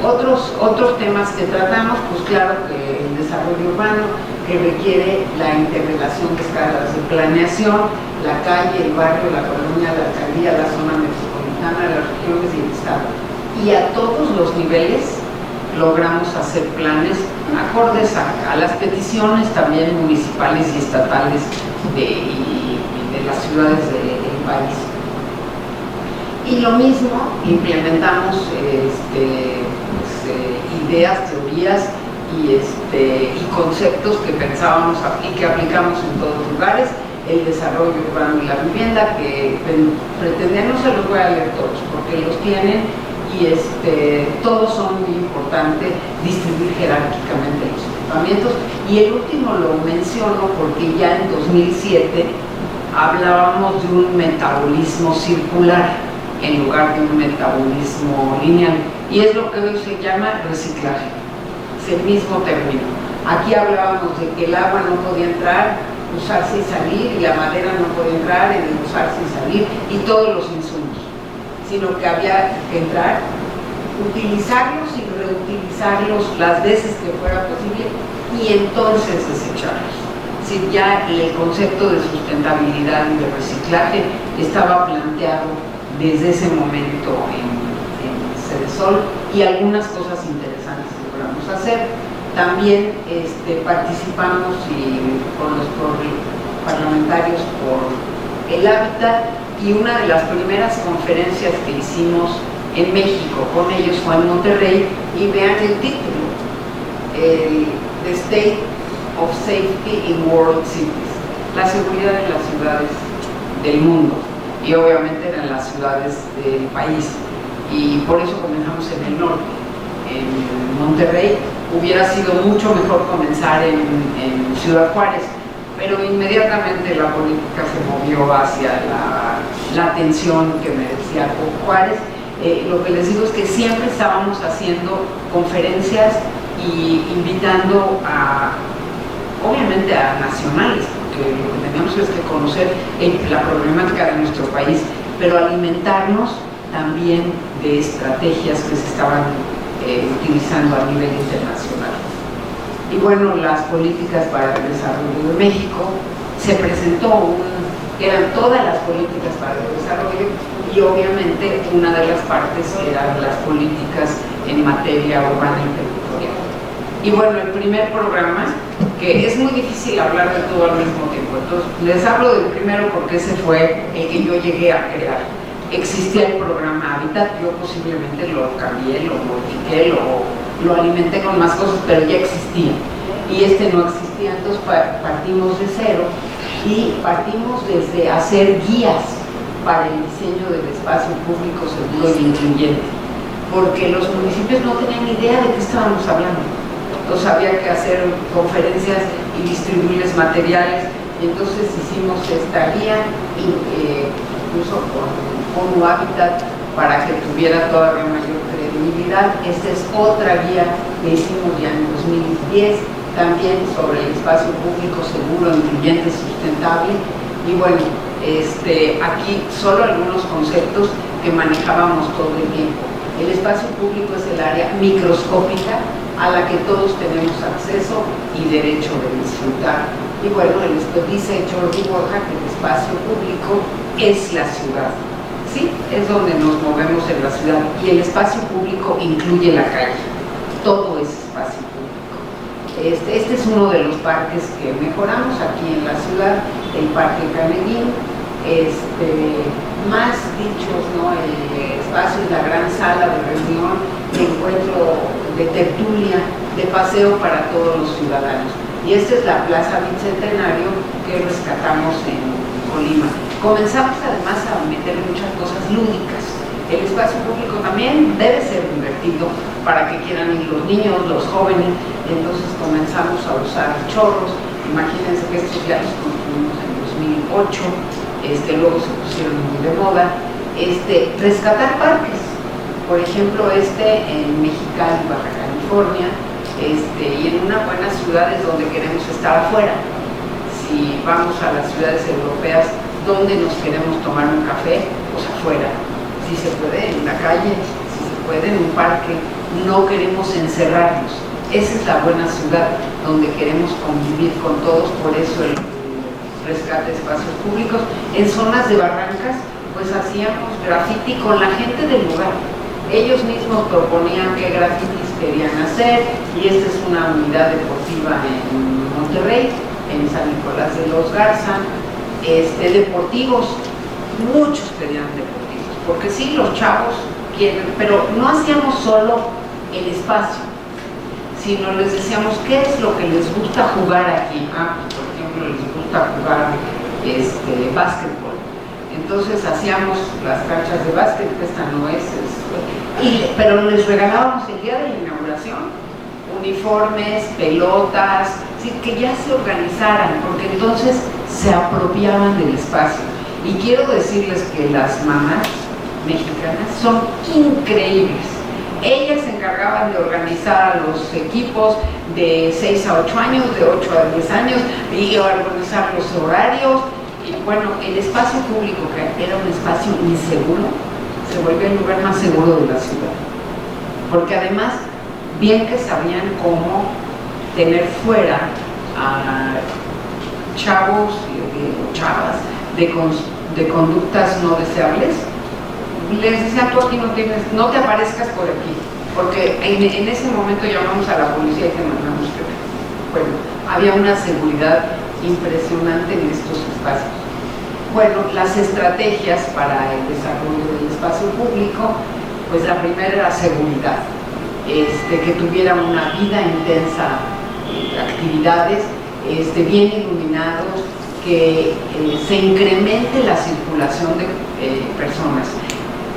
Speaker 1: otros temas que tratamos, pues claro que el desarrollo urbano, que requiere la interrelación de escalas de planeación, la calle, el barrio, la colonia, la alcaldía, la zona metropolitana, las regiones y el Estado. Y a todos los niveles logramos hacer planes acordes a las peticiones también municipales y estatales de las ciudades del país. Y lo mismo, implementamos ideas, teorías y conceptos que pensábamos y que aplicamos en todos los lugares: el desarrollo urbano y la vivienda, que pretendían, no se los voy a leer todos porque los tienen, y todos son muy importantes, distribuir jerárquicamente los equipamientos. Y el último lo menciono porque ya en 2007 hablábamos de un metabolismo circular en lugar de un metabolismo lineal, y es lo que hoy se llama reciclaje. Es el mismo término. Aquí hablábamos de que el agua no podía entrar, usarse y salir, y la madera no podía entrar en el usarse y salir, y todos los insumos, sino que había que entrar, utilizarlos y reutilizarlos las veces que fuera posible, y entonces desecharlos. Si ya el concepto de sustentabilidad y de reciclaje estaba planteado desde ese momento en Cedesol, y algunas cosas interesantes logramos hacer. También participamos con los parlamentarios por el hábitat, y una de las primeras conferencias que hicimos en México con ellos fue en Monterrey, y vean el título: The State of Safety in World Cities, la seguridad en las ciudades del mundo. Y obviamente eran las ciudades del país, y por eso comenzamos en el norte, en Monterrey. Hubiera sido mucho mejor comenzar en Ciudad Juárez, pero inmediatamente la política se movió hacia la atención que merecía Juárez. Lo que les digo es que siempre estábamos haciendo conferencias y invitando obviamente a nacionales, porque lo que teníamos es que conocer la problemática de nuestro país, pero alimentarnos también de estrategias que se estaban utilizando a nivel internacional. Y bueno, las políticas para el desarrollo de México, se presentó eran todas las políticas para el desarrollo, y obviamente una de las partes eran las políticas en materia urbana y territorial. Y bueno, el primer programa, que es muy difícil hablar de todo al mismo tiempo, entonces les hablo del primero porque ese fue el que yo llegué a crear. Existía el programa Hábitat, yo posiblemente lo cambié, lo modifiqué, lo alimenté con más cosas, pero ya existía, y no existía. Entonces partimos de cero, y partimos desde hacer guías para el diseño del espacio público seguro y incluyente, porque los municipios no tenían idea de qué estábamos hablando. Entonces había que hacer conferencias y distribuirles materiales, y entonces hicimos esta guía, incluso con ONU Hábitat, para que tuviera todavía mayor credibilidad. Esta es otra guía que hicimos ya en 2010, también sobre el espacio público seguro, incluyente, sustentable. Y bueno, aquí solo algunos conceptos que manejábamos todo el tiempo. El espacio público es el área microscópica a la que todos tenemos acceso y derecho de disfrutar. Y bueno, dice Jordi Borja que el espacio público es la ciudad. Sí, es donde nos movemos en la ciudad, y el espacio público incluye la calle, todo es espacio público. Este es uno de los parques que mejoramos aquí en la ciudad, el Parque Caneguín. más dichos, ¿no? El espacio es la gran sala de reunión, de encuentro, de tertulia, de paseo para todos los ciudadanos. Y esta es la Plaza Bicentenario que rescatamos en Colima. Comenzamos además a meter muchas cosas lúdicas. El espacio público también debe ser divertido para que quieran ir los niños, los jóvenes. Entonces comenzamos a usar chorros. Imagínense que estos ya los construimos en 2008, luego se pusieron muy de moda. Rescatar parques, por ejemplo en Mexicali, Baja California, y en unas buenas ciudades donde queremos estar afuera. Si vamos a las ciudades europeas, donde nos queremos tomar un café, pues afuera. Si se puede en la calle, si se puede en un parque, no queremos encerrarnos. Esa es la buena ciudad, donde queremos convivir con todos, por eso el rescate de espacios públicos. En zonas de barrancas, pues hacíamos graffiti con la gente del lugar. Ellos mismos proponían qué grafitis querían hacer, y esta es una unidad deportiva en Monterrey, en San Nicolás de los Garza. Deportivos, muchos pedían deportivos, porque sí, los chavos quieren, pero no hacíamos solo el espacio, sino les decíamos qué es lo que les gusta jugar aquí. Por ejemplo, les gusta jugar básquetbol. Entonces hacíamos las canchas de básquet, que esta no es, pero les regalábamos el día de la inauguración uniformes, pelotas, ¿sí? Que ya se organizaran, porque entonces se apropiaban del espacio. Y quiero decirles que las mamás mexicanas son increíbles. Ellas se encargaban de organizar a los equipos de 6 a 8 años, de 8 a 10 años, y organizar los horarios. Y bueno, el espacio público, que era un espacio inseguro, se volvió el lugar más seguro de la ciudad. Porque además, bien que sabían cómo tener fuera a chavos o chavas de conductas no deseables, les decían: tú aquí no te aparezcas por aquí, porque en ese momento llamamos a la policía y te mandamos que... Bueno, había una seguridad impresionante en estos espacios. Bueno, las estrategias para el desarrollo del espacio público, pues la primera era seguridad, que tuviera una vida intensa, actividades, bien iluminados, que se incremente la circulación de personas.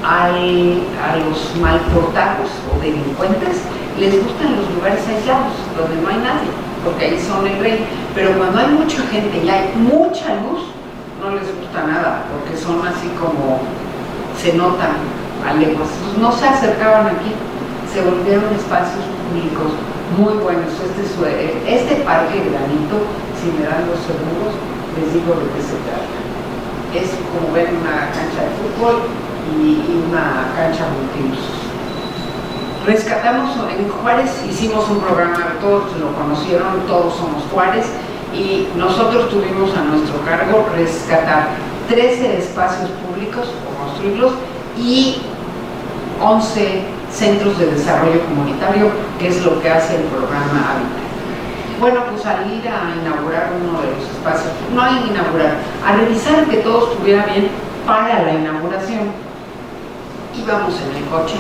Speaker 1: A los malportados o delincuentes les gustan los lugares aislados, donde no hay nadie, porque ahí son el rey. Pero cuando hay mucha gente y hay mucha luz, no les gusta nada, porque son así como, se notan a leguas. No se acercaban aquí, se volvieron espacios públicos muy buenos. Este parque Granito, si me dan los seguros, les digo de qué se trata. Es como ver una cancha de fútbol y una cancha multiusos. Rescatamos en Juárez, hicimos un programa, todos lo conocieron, Todos Somos Juárez, y nosotros tuvimos a nuestro cargo rescatar 13 espacios públicos o construirlos y 11 centros de desarrollo comunitario, que es lo que hace el programa Hábitat. Bueno, pues al ir a inaugurar uno de los espacios, no a inaugurar, a revisar que todo estuviera bien para la inauguración, íbamos en el coche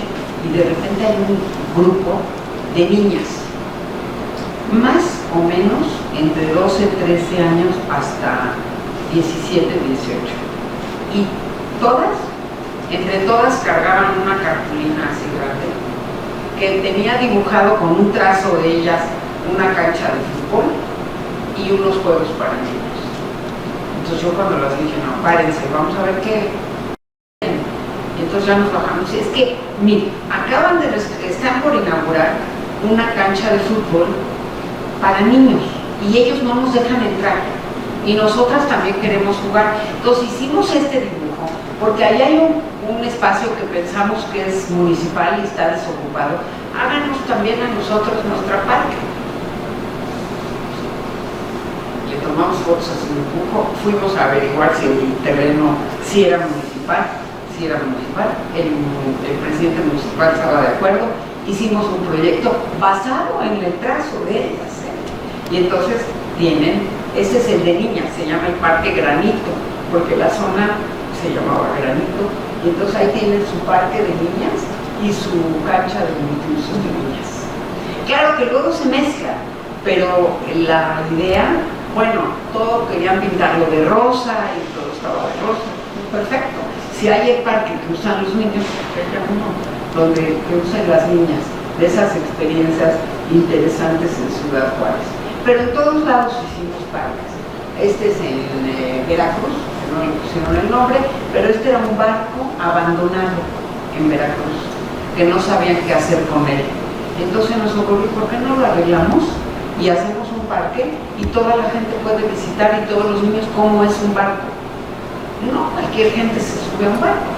Speaker 1: y de repente hay un grupo de niñas, más o menos entre 12, 13 años hasta 17, 18. Y entre todas cargaban una cartulina así grande que tenía dibujado con un trazo de ellas una cancha de fútbol y unos juegos para niños. Entonces yo cuando las dije: no, párense, vamos a ver qué. Y entonces ya nos bajamos. Y es que, miren, están por inaugurar una cancha de fútbol para niños y ellos no nos dejan entrar y nosotras también queremos jugar. Entonces hicimos este dibujo porque ahí hay un espacio que pensamos que es municipal y está desocupado. Háganos también a nosotros nuestra parque. Le tomamos fotos a su dibujo, fuimos a averiguar si el terreno sí era municipal, el presidente municipal estaba de acuerdo. Hicimos un proyecto basado en el trazo de ellas, y entonces este es el de niñas, se llama el Parque Granito, porque la zona se llamaba Granito, y entonces ahí tienen su parque de niñas y su cancha de multiusos de niñas. Claro que luego se mezcla, pero la idea, bueno, todo querían pintarlo de rosa y todo estaba de rosa, perfecto. Si hay el parque que usan los niños, que haya uno donde que usen las niñas, de esas experiencias interesantes en Ciudad Juárez. Pero en todos lados hicimos parques. Este es en Veracruz, que no le pusieron el nombre, pero este era un barco abandonado en Veracruz, que no sabían qué hacer con él. Entonces nos ocurrió, ¿por qué no lo arreglamos y hacemos un parque y toda la gente puede visitar y todos los niños cómo es un barco? No, cualquier gente se sube a un barco.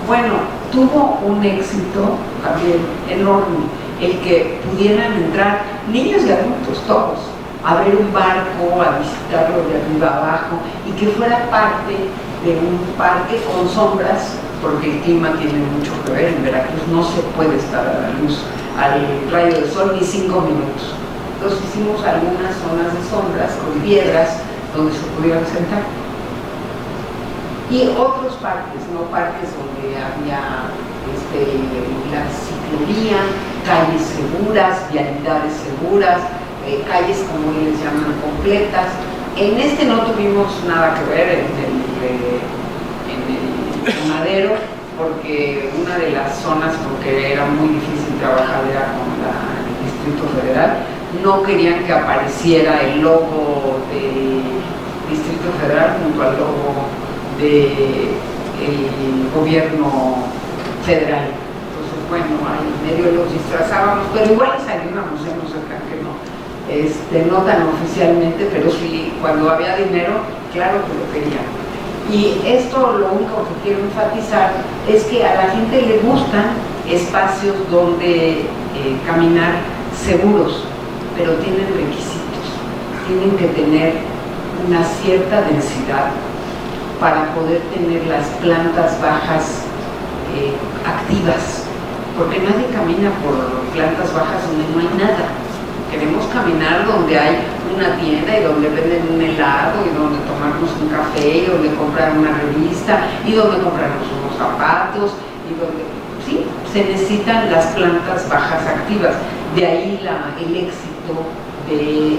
Speaker 1: Bueno, tuvo un éxito también enorme el que pudieran entrar niños y adultos, todos, a ver un barco, a visitarlo de arriba abajo y que fuera parte de un parque con sombras, porque el clima tiene mucho que ver. En Veracruz no se puede estar a la luz, al rayo del sol, ni 5 minutos. Entonces hicimos algunas zonas de sombras con piedras donde se pudieran sentar. Y otros parques, ¿no? Parques donde había la ciclovía, calles seguras, vialidades seguras, calles, como les llaman, completas. En este no tuvimos nada que ver en el Madero, porque una de las zonas, porque era muy difícil trabajar, era con el Distrito Federal, no querían que apareciera el logo del Distrito Federal junto al logo del gobierno federal. Entonces, bueno, ahí medio los disfrazábamos, pero igual salíamos, no sé qué, no tan oficialmente, pero sí, cuando había dinero, claro que lo querían. Y esto, lo único que quiero enfatizar es que a la gente le gustan espacios donde caminar seguros, pero tienen requisitos, tienen que tener una cierta densidad para poder tener las plantas bajas activas, porque nadie camina por plantas bajas donde no hay nada. Queremos caminar donde hay una tienda y donde venden un helado y donde tomarnos un café y donde comprar una revista y donde comprarnos unos zapatos y donde, sí, se necesitan las plantas bajas activas. De ahí el éxito de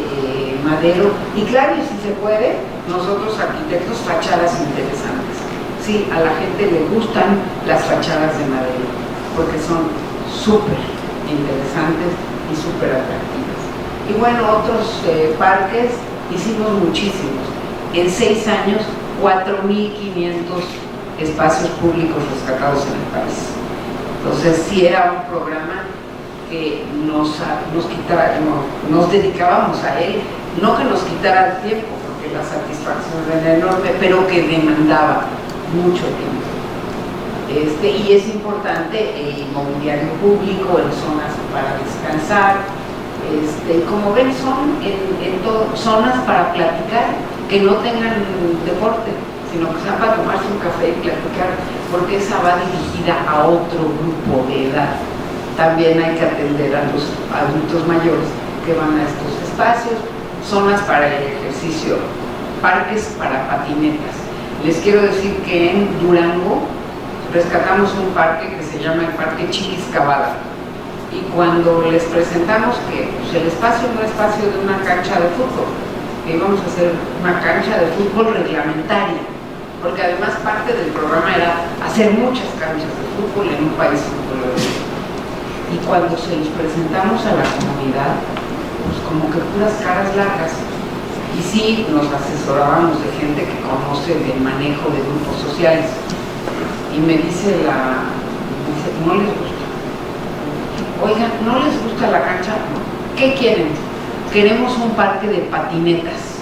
Speaker 1: Madero. Y claro, y si se puede, nosotros arquitectos, fachadas interesantes. Sí, a la gente le gustan las fachadas de Madero porque son súper interesantes y súper atractivas. Y bueno, otros parques hicimos muchísimos. En 6 años, 4.500 espacios públicos rescatados en el país. Entonces sí era un programa que nos dedicábamos a él, no que nos quitara el tiempo, porque la satisfacción era enorme, pero que demandaba mucho tiempo. Y es importante el mobiliario público en zonas para descansar. Como ven, son zonas para platicar, que no tengan deporte, sino que sean para tomarse un café y platicar, porque esa va dirigida a otro grupo de edad. También hay que atender a los adultos mayores que van a estos espacios, zonas para el ejercicio, parques para patinetas. Les quiero decir que en Durango rescatamos un parque que se llama el Parque Chiquis Cavada, y cuando les presentamos que pues, el espacio no es espacio de una cancha de fútbol, que íbamos a hacer una cancha de fútbol reglamentaria, porque además parte del programa era hacer muchas canchas de fútbol en un país futbolero. Y cuando se los presentamos a la comunidad, pues como que puras caras largas. Y sí, nos asesorábamos de gente que conoce del manejo de grupos sociales. Y me dice no les gusta. Oigan, ¿no les gusta la cancha? ¿Qué quieren? Queremos un parque de patinetas.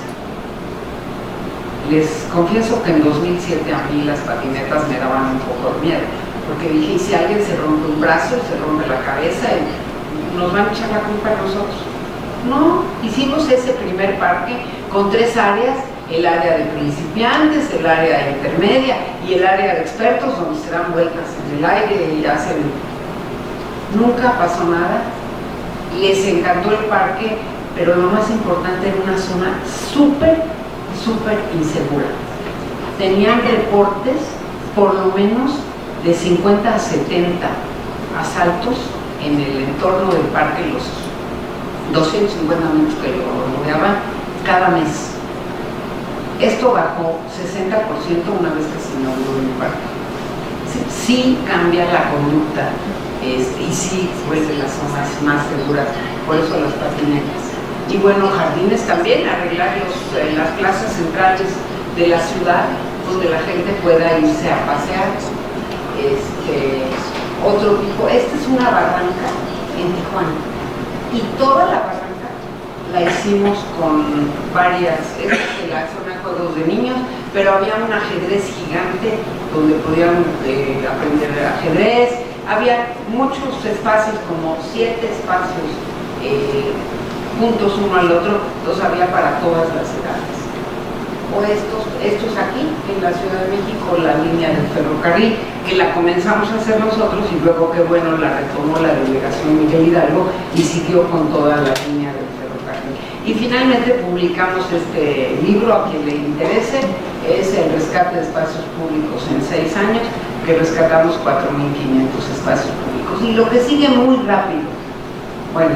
Speaker 1: Les confieso que en 2007 a mí las patinetas me daban un poco de miedo, porque dije, ¿y si alguien se rompe un brazo, se rompe la cabeza y nos van a echar la culpa a nosotros? No, hicimos ese primer parque con 3 áreas, el área de principiantes, el área intermedia y el área de expertos, donde se dan vueltas en el aire y hacen... Nunca pasó nada, les encantó el parque, pero lo más importante era una zona súper insegura. tenían reportes por lo menos de 50 a 70 asaltos en el entorno del parque, los 250 metros que lo rodeaban cada mes. Esto bajó 60% una vez que se inauguró el parque. Sí cambia la conducta y sí vuelve las zonas más seguras, por eso las patinetas. Y bueno, jardines también, arreglar las plazas centrales de la ciudad donde la gente pueda irse a pasear. Otro tipo, esta es una barranca en Tijuana y toda la barranca la hicimos con varias, esta es de la zona de juegos de niños, pero había un ajedrez gigante donde podían aprender ajedrez, había muchos espacios, como 7 espacios juntos uno al otro, los había para todas las edades. O estos aquí, en la Ciudad de México, la línea del ferrocarril, que la comenzamos a hacer nosotros y luego que bueno, la retomó la delegación Miguel Hidalgo y siguió con toda la línea del ferrocarril. Y finalmente publicamos este libro, a quien le interese, es El rescate de espacios públicos en 6 años, que rescatamos 4.500 espacios públicos. Y lo que sigue muy rápido, bueno,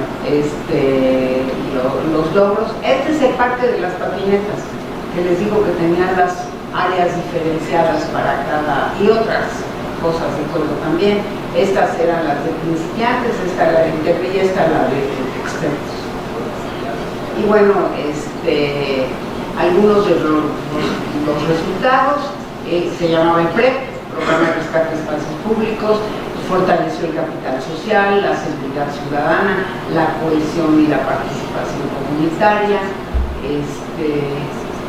Speaker 1: los logros, este es el parque de las patinetas, que les digo que tenía las áreas diferenciadas para cada, y otras cosas de juego también. Estas eran las de principiantes, esta la de intermedia y esta la de expertos. Y bueno, algunos de los resultados, se llamaba el PREP, Programa de Rescate de Espacios Públicos, fortaleció el capital social, la seguridad ciudadana, la cohesión y la participación comunitaria,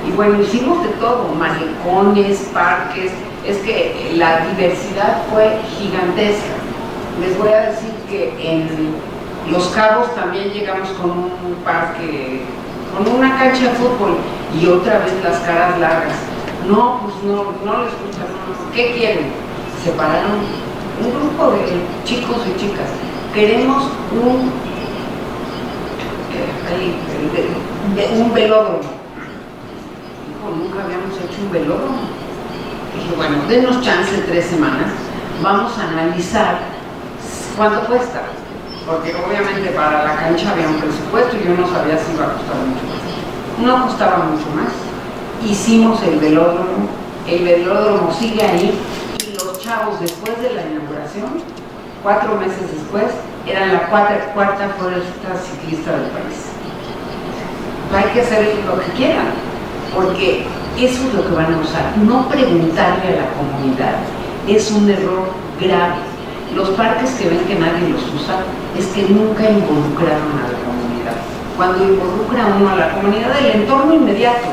Speaker 1: y bueno, hicimos de todo, malecones, parques, es que la diversidad fue gigantesca. Les voy a decir que en Los Cabos también llegamos con un parque, con una cancha de fútbol y otra vez las caras largas. No, pues no les gusta, no. ¿Qué quieren? Separaron un grupo de chicos y chicas. Queremos un velódromo. Nunca habíamos hecho un velódromo. Dije, bueno, denos chance 3 semanas, vamos a analizar cuánto cuesta, porque obviamente para la cancha había un presupuesto y yo no sabía si iba a costar mucho más. No costaba mucho más. Hicimos el velódromo sigue ahí, y los chavos después de la inauguración, 4 meses después, eran la cuarta fuerza ciclista del país. Hay que hacer lo que quieran, porque eso es lo que van a usar. No preguntarle a la comunidad es un error grave. Los parques que ven que nadie los usa es que nunca involucraron a la comunidad. Cuando involucra uno a la comunidad del entorno inmediato,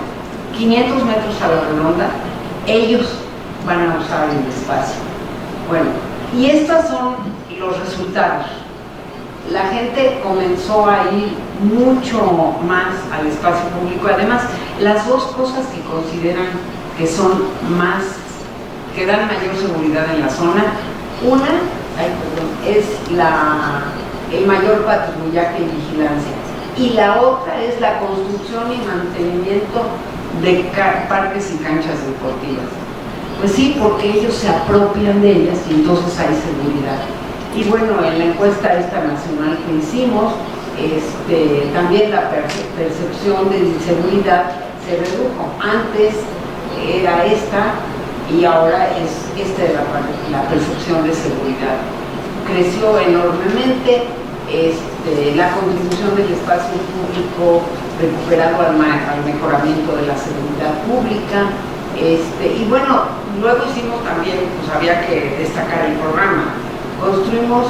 Speaker 1: 500 metros a la redonda, ellos van a usar el espacio. Bueno, y estos son los resultados. La gente comenzó a ir mucho más al espacio público. Además, las dos cosas que consideran que son más, que dan mayor seguridad en la zona, una es el mayor patrullaje y vigilancia, y la otra es la construcción y mantenimiento de parques y canchas deportivas. Pues sí, porque ellos se apropian de ellas y entonces hay seguridad. Y bueno, en la encuesta esta nacional que hicimos, también la percepción de inseguridad se redujo. Antes era esta y ahora es la percepción de seguridad. Creció enormemente la contribución del espacio público recuperado al mejoramiento de la seguridad pública. Y bueno, luego hicimos también, pues había que destacar el programa. Construimos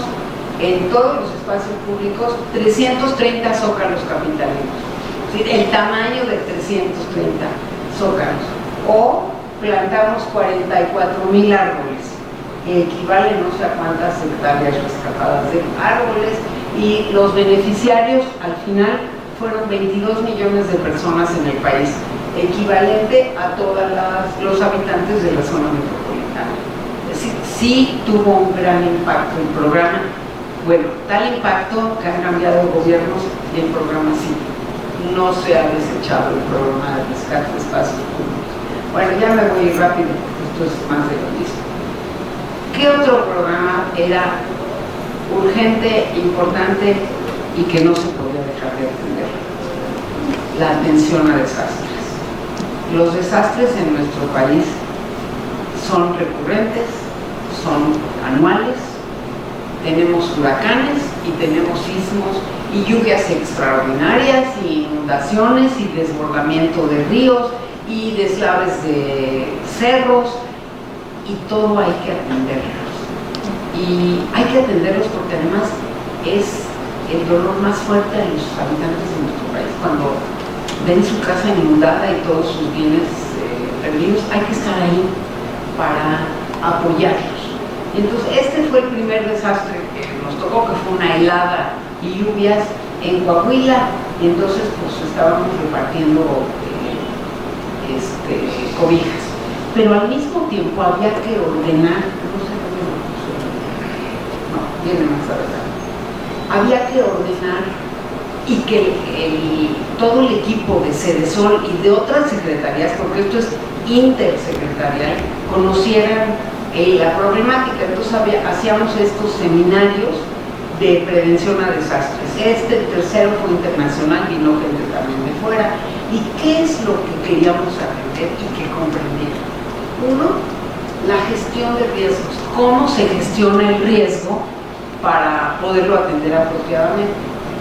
Speaker 1: en todos los espacios públicos 330 zócalos capitalinos, es decir, el tamaño de 330 zócalos, o plantamos 44,000 árboles, que equivalen no sé a cuántas hectáreas rescatadas de árboles, y los beneficiarios al final fueron 22 millones de personas en el país, equivalente a todos los habitantes de la zona metropolitana. Es decir, sí tuvo un gran impacto el programa. Bueno, tal impacto que han cambiado gobiernos y el programa sí. No se ha desechado el programa de rescate de espacios públicos. Bueno, ya me voy rápido, esto es más de lo mismo. ¿Qué otro programa era urgente, importante y que no se podía dejar de atender? La atención a desastres. Los desastres en nuestro país son recurrentes, son anuales, tenemos huracanes y tenemos sismos y lluvias extraordinarias y inundaciones y desbordamiento de ríos y deslaves de cerros, y todo hay que atenderlos. Y hay que atenderlos porque además es el dolor más fuerte de los habitantes de nuestro país. Cuando ven su casa inundada y todos sus bienes perdidos, hay que estar ahí para apoyarlos. Entonces, este fue el primer desastre que nos tocó, que fue una helada y lluvias en Coahuila, y entonces pues estábamos repartiendo cobijas. Pero al mismo tiempo había que ordenar, no sé dónde lo puse, no, viene más adelante, había que ordenar y que todo el equipo de Sedesol y de otras secretarías, porque esto es intersecretarial, conocieran la problemática. Entonces hacíamos estos seminarios de prevención a desastres. El tercero fue internacional, vino gente también de fuera. ¿Y qué es lo que queríamos aprender y que comprender? Uno, la gestión de riesgos. ¿Cómo se gestiona el riesgo para poderlo atender apropiadamente?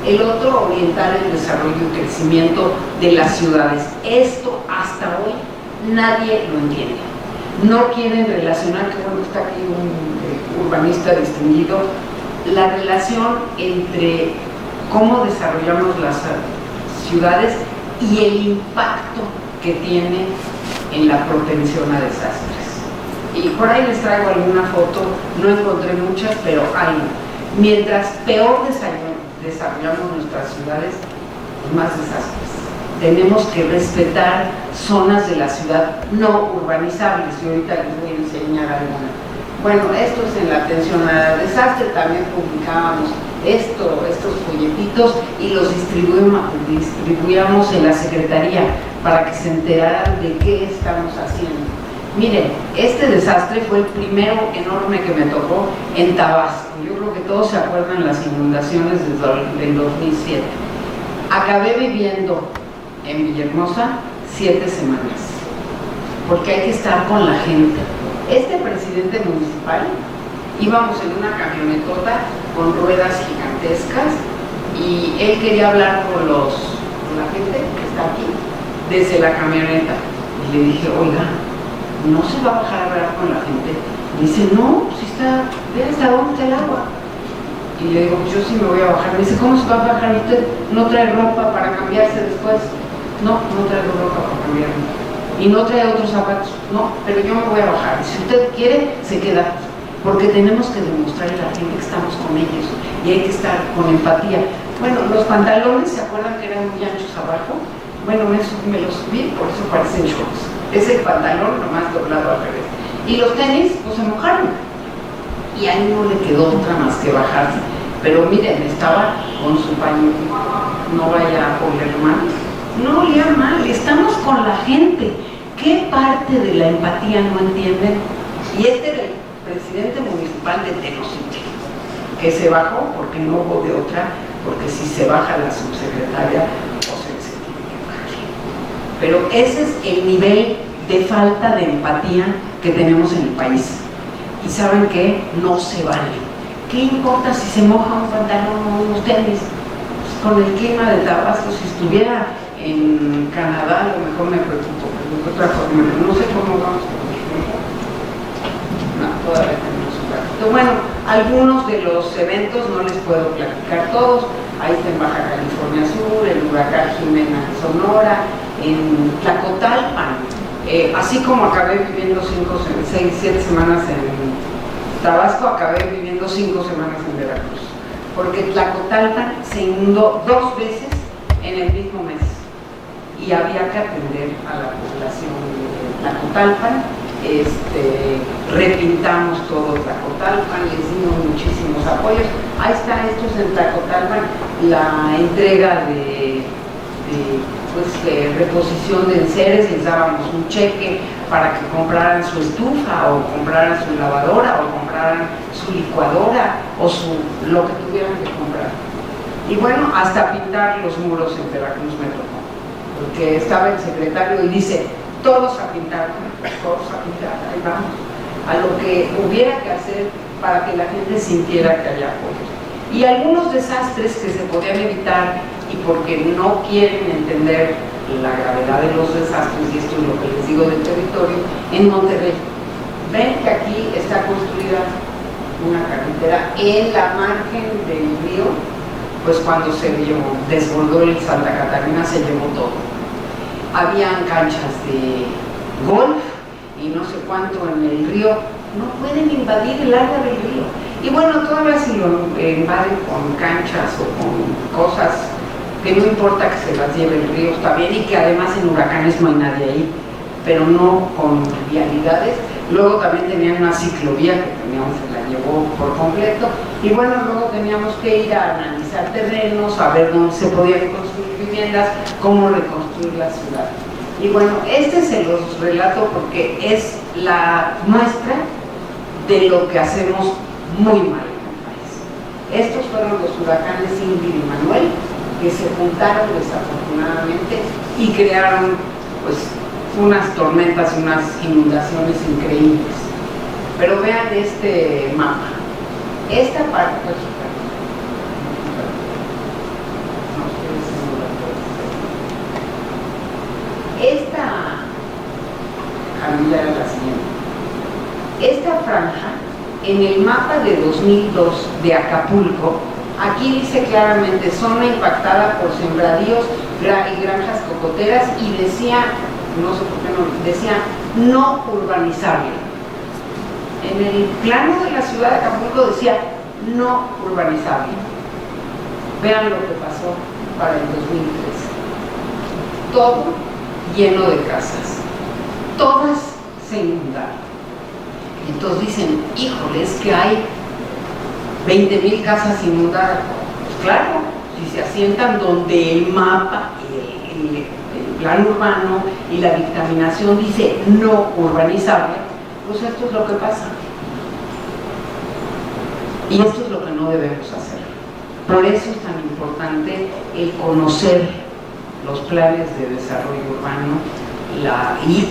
Speaker 1: El otro, orientar el desarrollo y crecimiento de las ciudades. Esto hasta hoy nadie lo entiende. No quieren relacionar, que bueno, está aquí un urbanista distinguido, la relación entre cómo desarrollamos las ciudades y el impacto que tiene en la propensión a desastres. Y por ahí les traigo alguna foto, no encontré muchas, pero hay. Mientras peor desarrollamos nuestras ciudades, más desastres. Tenemos que respetar zonas de la ciudad no urbanizables, y ahorita les voy a enseñar alguna. Bueno, esto es en la atención al desastre. También publicábamos estos folletitos y los distribuíamos en la Secretaría para que se enteraran de qué estamos haciendo. Miren, este desastre fue el primero enorme que me tocó en Tabasco. Yo creo que todos se acuerdan las inundaciones del 2007. Acabé viviendo en Villahermosa 7 semanas, porque hay que estar con la gente. Este presidente municipal, íbamos en una camionetota con ruedas gigantescas y él quería hablar con la gente que está aquí desde la camioneta. Y le dije, oiga, ¿no se va a bajar a hablar con la gente? Y dice, no, si está, ve hasta dónde está el agua. Y le digo, yo sí me voy a bajar. Me dice, ¿cómo se va a bajar usted? ¿No trae ropa para cambiarse después? No, no traigo ropa para cambiarme. Y no trae otros zapatos. No, pero yo me voy a bajar. Si usted quiere, se queda. Porque tenemos que demostrarle a la gente que estamos con ellos y hay que estar con empatía. Bueno, los pantalones, ¿se acuerdan que eran muy anchos abajo? Bueno, me los subí, por eso parecen shorts. Es el pantalón nomás doblado al revés. Y los tenis, pues se mojaron. Y a él no le quedó otra más que bajarse. Pero miren, estaba con su paño, no vaya a oler mal. No olía mal, estamos con la gente. ¿Qué parte de la empatía no entienden? Y este era el presidente municipal de Tenosique, que se bajó porque no hubo de otra, porque si se baja la subsecretaria, pues él se tiene que bajar. Pero ese es el nivel de falta de empatía que tenemos en el país. Y ¿saben qué? No se vale. ¿Qué importa si se moja un pantalón o unos tenis? Pues con el clima de Tabasco, si estuviera en Canadá, a lo mejor me preocupo, pero de otra forma, no sé cómo vamos con el tiempo. No, todavía tenemos un ratito. Bueno, algunos de los eventos no les puedo platicar todos. Ahí está en Baja California Sur, el huracán Jimena en Sonora, en Tlacotalpan. Así como acabé viviendo 7 semanas en Tabasco, acabé viviendo 5 semanas en Veracruz. Porque Tlacotalpan se inundó 2 veces en el mismo mes. Y había que atender a la población de Tlacotalpan. Repintamos todo Tlacotalpan, les dimos muchísimos apoyos. Ahí está, esto es en Tlacotalpan, la entrega de reposición de enseres, les dábamos un cheque para que compraran su estufa o compraran su lavadora o compraran su licuadora o lo que tuvieran que comprar. Y bueno, hasta pintar los muros en Veracruz me tocó, porque estaba el secretario y dice, todos a pintar, ahí vamos, a lo que hubiera que hacer para que la gente sintiera que había apoyo. Y algunos desastres que se podían evitar, y porque no quieren entender la gravedad de los desastres, y esto es lo que les digo del territorio, en Monterrey. Ven que aquí está construida una carretera en la margen del río, pues cuando se desbordó el Santa Catarina se llevó todo. Habían canchas de golf y no sé cuánto en el río, no pueden invadir el área del río. Y bueno, todavía si lo invaden con canchas o con cosas que no importa que se las lleve el río, está bien, y que además en huracanes no hay nadie ahí, pero no con vialidades. Luego también tenían una ciclovía que se la llevó por completo, y bueno, luego teníamos que ir a analizar terrenos, a ver dónde se podían construir viviendas, cómo reconstruir la ciudad. Y bueno, se los relato porque es la muestra de lo que hacemos muy mal en el país. Estos fueron los huracanes Ingrid y Manuel, que se juntaron desafortunadamente y crearon pues unas tormentas, unas inundaciones increíbles. Pero vean este mapa. Esta parte, esta Camila era la siguiente. Esta franja en el mapa de 2002 de Acapulco, aquí dice claramente zona impactada por sembradíos y granjas cocoteras, y decía, no sé por qué no, decía no urbanizable. En el plano de la ciudad de Acapulco decía no urbanizable. Vean lo que pasó para el 2013. Todo lleno de casas, todas se inundaron. Entonces dicen, híjole, es que hay 20,000 casas inundadas. Pues claro, si se asientan donde el mapa, el plan urbano y la dictaminación dice no urbanizable, pues esto es lo que pasa. Y esto es lo que no debemos hacer. Por eso es tan importante el conocer los planes de desarrollo urbano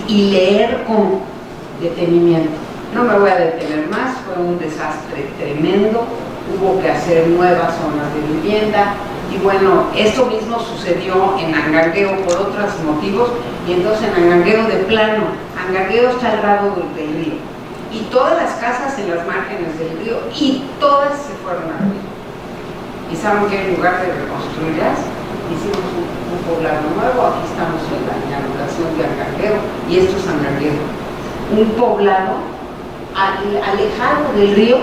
Speaker 1: y leer con detenimiento. No me voy a detener más, fue un desastre tremendo, hubo que hacer nuevas zonas de vivienda, y bueno, esto mismo sucedió en Angangueo por otros motivos, y entonces en Angangueo de plano, Angangueo está al lado del río, y todas las casas en las márgenes del río, y todas se fueron al río. Y saben que en lugar de reconstruirlas, hicimos un poblado nuevo. Aquí estamos en la inauguración de Angangueo, y esto es Angangueo, un poblado alejado del río,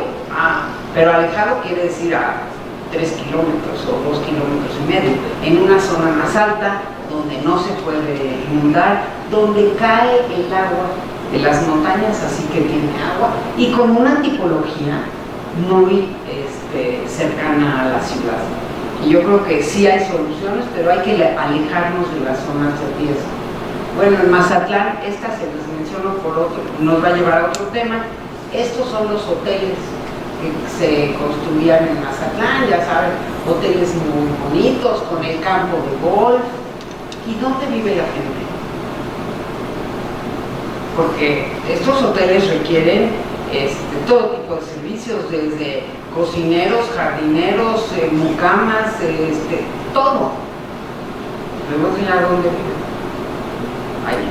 Speaker 1: pero alejado quiere decir a 3 kilómetros o 2,5 kilómetros, en una zona más alta, donde no se puede inundar, donde cae el agua de las montañas, así que tiene agua, y con una tipología muy cercana a la ciudad. Y yo creo que sí hay soluciones, pero hay que alejarnos de las zonas de riesgo. Bueno, en Mazatlán, esta se les menciono por otro, nos va a llevar a otro tema. Estos son los hoteles que se construían en Mazatlán, ya saben, hoteles muy bonitos, con el campo de golf. ¿Y dónde vive la gente? Porque estos hoteles requieren todo tipo de servicios, desde cocineros, jardineros, mucamas, todo. Luego, ¿a dónde vive? Ahí.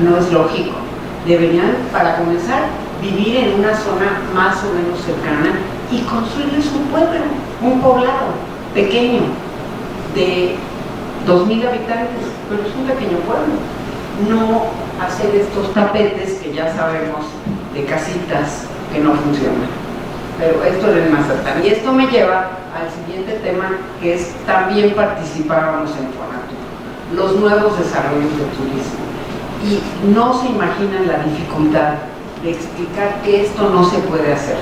Speaker 1: No es lógico. Deberían, para comenzar, vivir en una zona más o menos cercana y construirles un pueblo, un poblado pequeño de 2,000 habitantes, pero es un pequeño pueblo. No hacer estos tapetes que ya sabemos de casitas que no funcionan. Pero esto era en Mazatlán. Y esto me lleva al siguiente tema, que es también participábamos en Fonatur, los nuevos desarrollos del turismo. Y no se imaginan la dificultad de explicar que esto no se puede hacer,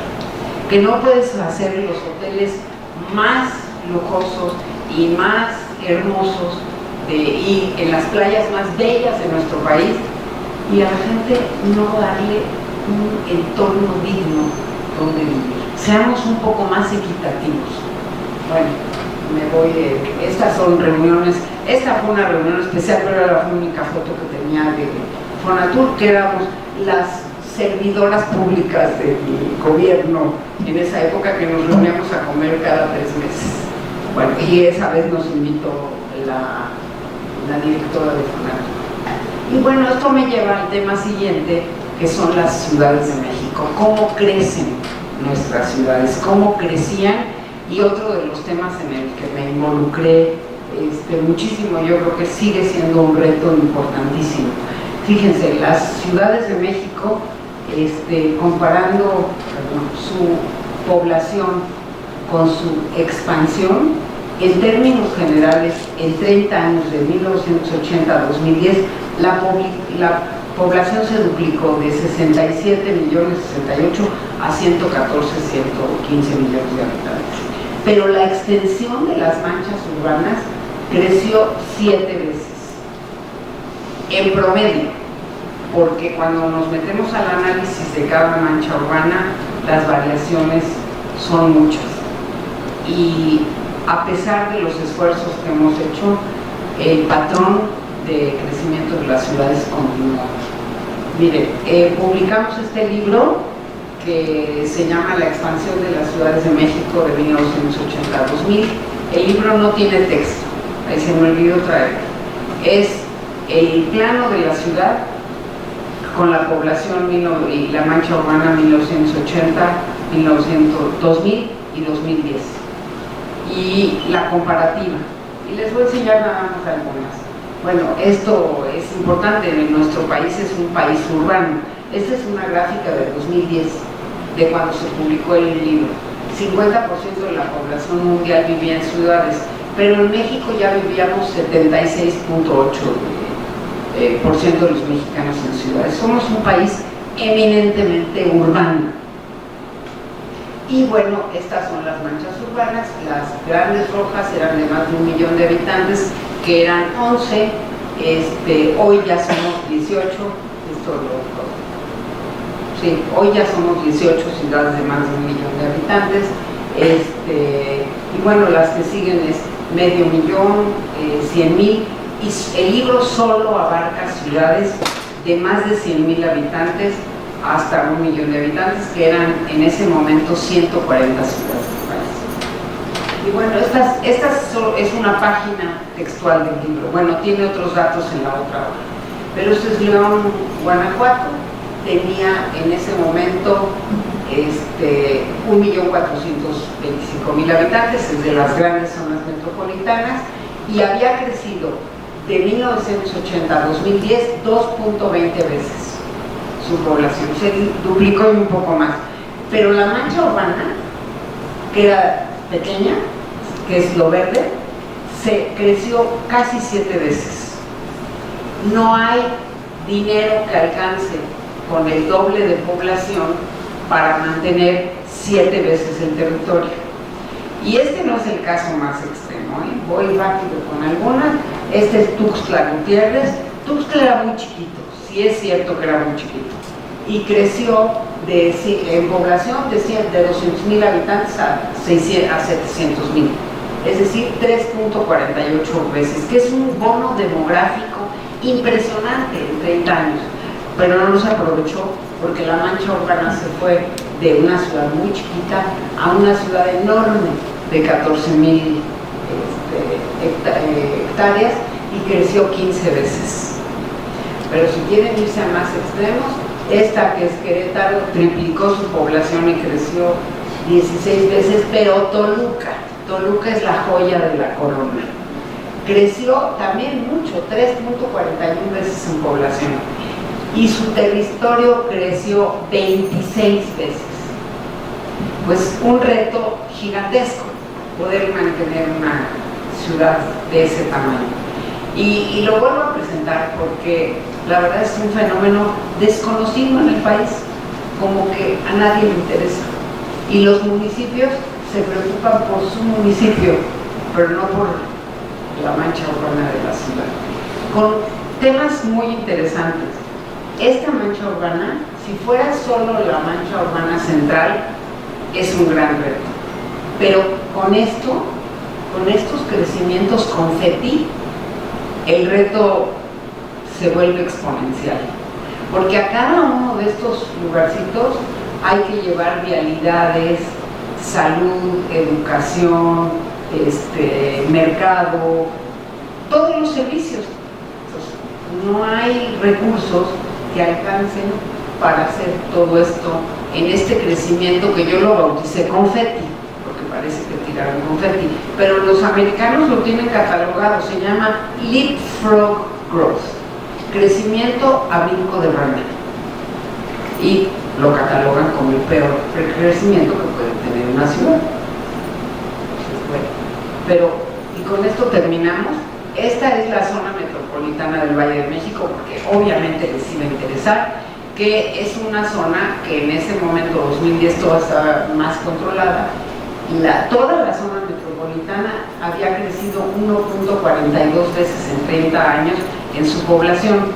Speaker 1: que no puedes hacer los hoteles más lujosos y más hermosos y en las playas más bellas de nuestro país, y a la gente no darle un entorno digno donde vivir. Seamos un poco más equitativos. Bueno, me voy, estas son reuniones, esta fue una reunión especial, pero era la única foto que tenía de Fonatur, que éramos las servidoras públicas del gobierno en esa época, que nos reuníamos a comer cada 3 meses. Bueno, y esa vez nos invitó la directora de Fonatur. Y bueno, esto me lleva al tema siguiente, que son las ciudades de México. ¿Cómo crecen nuestras ciudades? ¿Cómo crecían? Y otro de los temas en el que me involucré muchísimo, yo creo que sigue siendo un reto importantísimo. Fíjense, las ciudades de México, comparando su población con su expansión, en términos generales, en 30 años, de 1980 a 2010, la población se duplicó de 67 millones 68 a 114, 115 millones de habitantes. Pero la extensión de las manchas urbanas creció 7 veces, en promedio, porque cuando nos metemos al análisis de cada mancha urbana, las variaciones son muchas. Y a pesar de los esfuerzos que hemos hecho, el patrón de crecimiento de las ciudades continúa. Mire, publicamos este libro que se llama La expansión de las ciudades de México de 1980 a 2000. El libro no tiene texto, ahí se me olvidó traer. Es el plano de la ciudad con la población y la mancha urbana 1980, 2000 y 2010. Y la comparativa. Y les voy a enseñar nada más algunas. Bueno, esto es importante, nuestro país es un país urbano. Esta es una gráfica de 2010, de cuando se publicó el libro. 50% de la población mundial vivía en ciudades, pero en México ya vivíamos 76.8% de los mexicanos en ciudades. Somos un país eminentemente urbano. Y bueno, estas son las manchas urbanas. Las grandes rojas eran de más de 1 millón de habitantes, que eran 11, hoy ya somos 18, sí, hoy ya somos 18 ciudades de más de 1 millón de habitantes, y bueno, las que siguen es medio millón, 100,000, y el libro solo abarca ciudades de más de 100,000 habitantes hasta 1 millón de habitantes, que eran en ese momento 140 ciudades del país. Y bueno, esta es una página textual del libro. Bueno, tiene otros datos en la otra hoja. Pero este es León, Guanajuato. Tenía en ese momento 1.425.000 habitantes, es de las grandes zonas metropolitanas, y había crecido de 1980 a 2010 2.20 veces su población, se duplicó y un poco más. Pero la mancha urbana, que era pequeña, que es lo verde, se creció casi 7 veces. No hay dinero que alcance con el doble de población para mantener 7 veces el territorio. Y este no es el caso más extremo, ¿eh? Voy rápido con algunas. Este es Tuxtla Gutiérrez. Tuxtla era muy chiquito, sí es cierto que era muy chiquito, y creció en población de 200,000 habitantes a 700,000, es decir, 3.48 veces, que es un bono demográfico impresionante en 30 años, pero no nos aprovechó porque la mancha urbana se fue de una ciudad muy chiquita a una ciudad enorme de 14,000 hectáreas, y creció 15 veces. Pero si quieren irse a más extremos, esta que es Querétaro triplicó su población y creció 16 veces, pero Toluca es la joya de la corona. Creció también mucho, 3.41 veces en población, y su territorio creció 26 veces. Pues un reto gigantesco poder mantener una ciudad de ese tamaño. Y lo vuelvo a presentar porque la verdad es un fenómeno desconocido en el país, como que a nadie le interesa. Y los municipios se preocupan por su municipio, pero no por la mancha urbana de la ciudad, con temas muy interesantes. Esta mancha urbana, si fuera solo la mancha urbana central, es un gran reto, pero con estos crecimientos confeti, el reto se vuelve exponencial, porque a cada uno de estos lugarcitos hay que llevar vialidades, salud, educación, mercado, todos los servicios. Entonces, no hay recursos que alcancen para hacer todo esto en este crecimiento que yo lo bauticé confeti, porque parece que tiraron confeti, pero los americanos lo tienen catalogado, se llama leapfrog growth, crecimiento a brinco de rana, y lo catalogan como el peor crecimiento que puede tener una ciudad. Bueno, pero, y con esto terminamos. Esta es la zona metropolitana del Valle de México, porque obviamente les iba a interesar, que es una zona que en ese momento, 2010, toda estaba más controlada. Toda la zona metropolitana había crecido 1.42 veces en 30 años en su población,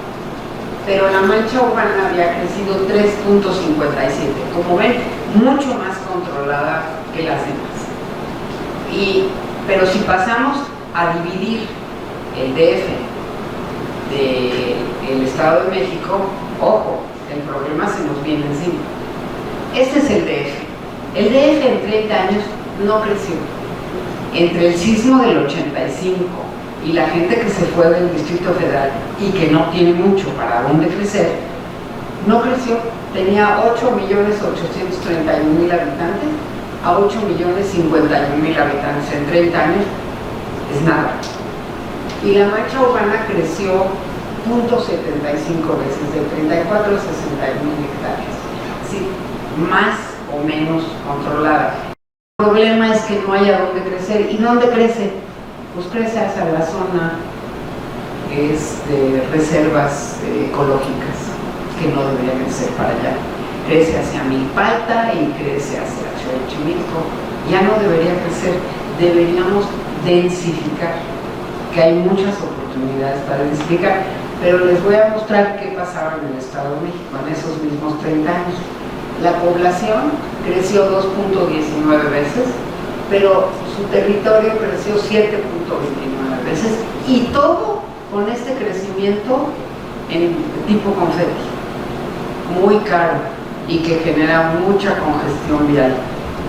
Speaker 1: pero la mancha urbana había crecido 3.57, como ven, mucho más controlada que las demás. Pero si pasamos a dividir el DF del Estado de México, ojo, el problema se nos viene encima. Este es el DF. El DF en 30 años no creció. Entre el sismo del 85 y la gente que se fue del Distrito Federal y que no tiene mucho para dónde crecer, no creció. Tenía 8.831.000 habitantes a 8.051.000 habitantes en 30 años, es nada. Y la mancha urbana creció 0.75 veces, de 34 a 61.000 hectáreas. Sí, más o menos controlada. El problema es que no hay a dónde crecer. ¿Y dónde crece? Pues crece hacia la zona de reservas ecológicas, que no deberían crecer para allá. Crece hacia Milpalta y crece hacia Xochimilco. Ya no debería crecer, deberíamos densificar, que hay muchas oportunidades para densificar, pero les voy a mostrar qué pasaba en el Estado de México en esos mismos 30 años. La población creció 2.19 veces, pero su territorio creció 7.29 veces, y todo con este crecimiento en tipo confeti, muy caro y que genera mucha congestión vial.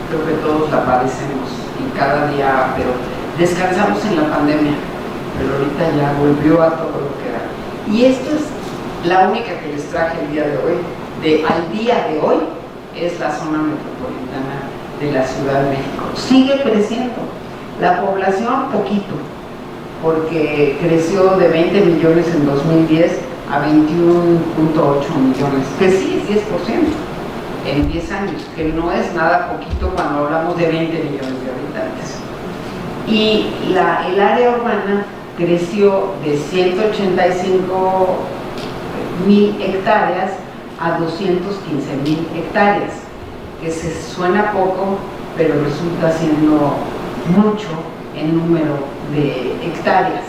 Speaker 1: Creo que todos la padecemos y cada día, pero descansamos en la pandemia, pero ahorita ya volvió a todo lo que era. Y esto es la única que les traje el día de hoy, al día de hoy, es la zona metropolitana de la Ciudad de México. Sigue creciendo, la población poquito, porque creció de 20 millones en 2010 a 21.8 millones, que sí es 10% en 10 años, que no es nada poquito cuando hablamos de 20 millones de habitantes. Y el área urbana creció de 185.000 hectáreas a 215.000 hectáreas, que se suena poco, pero resulta siendo mucho en número de hectáreas.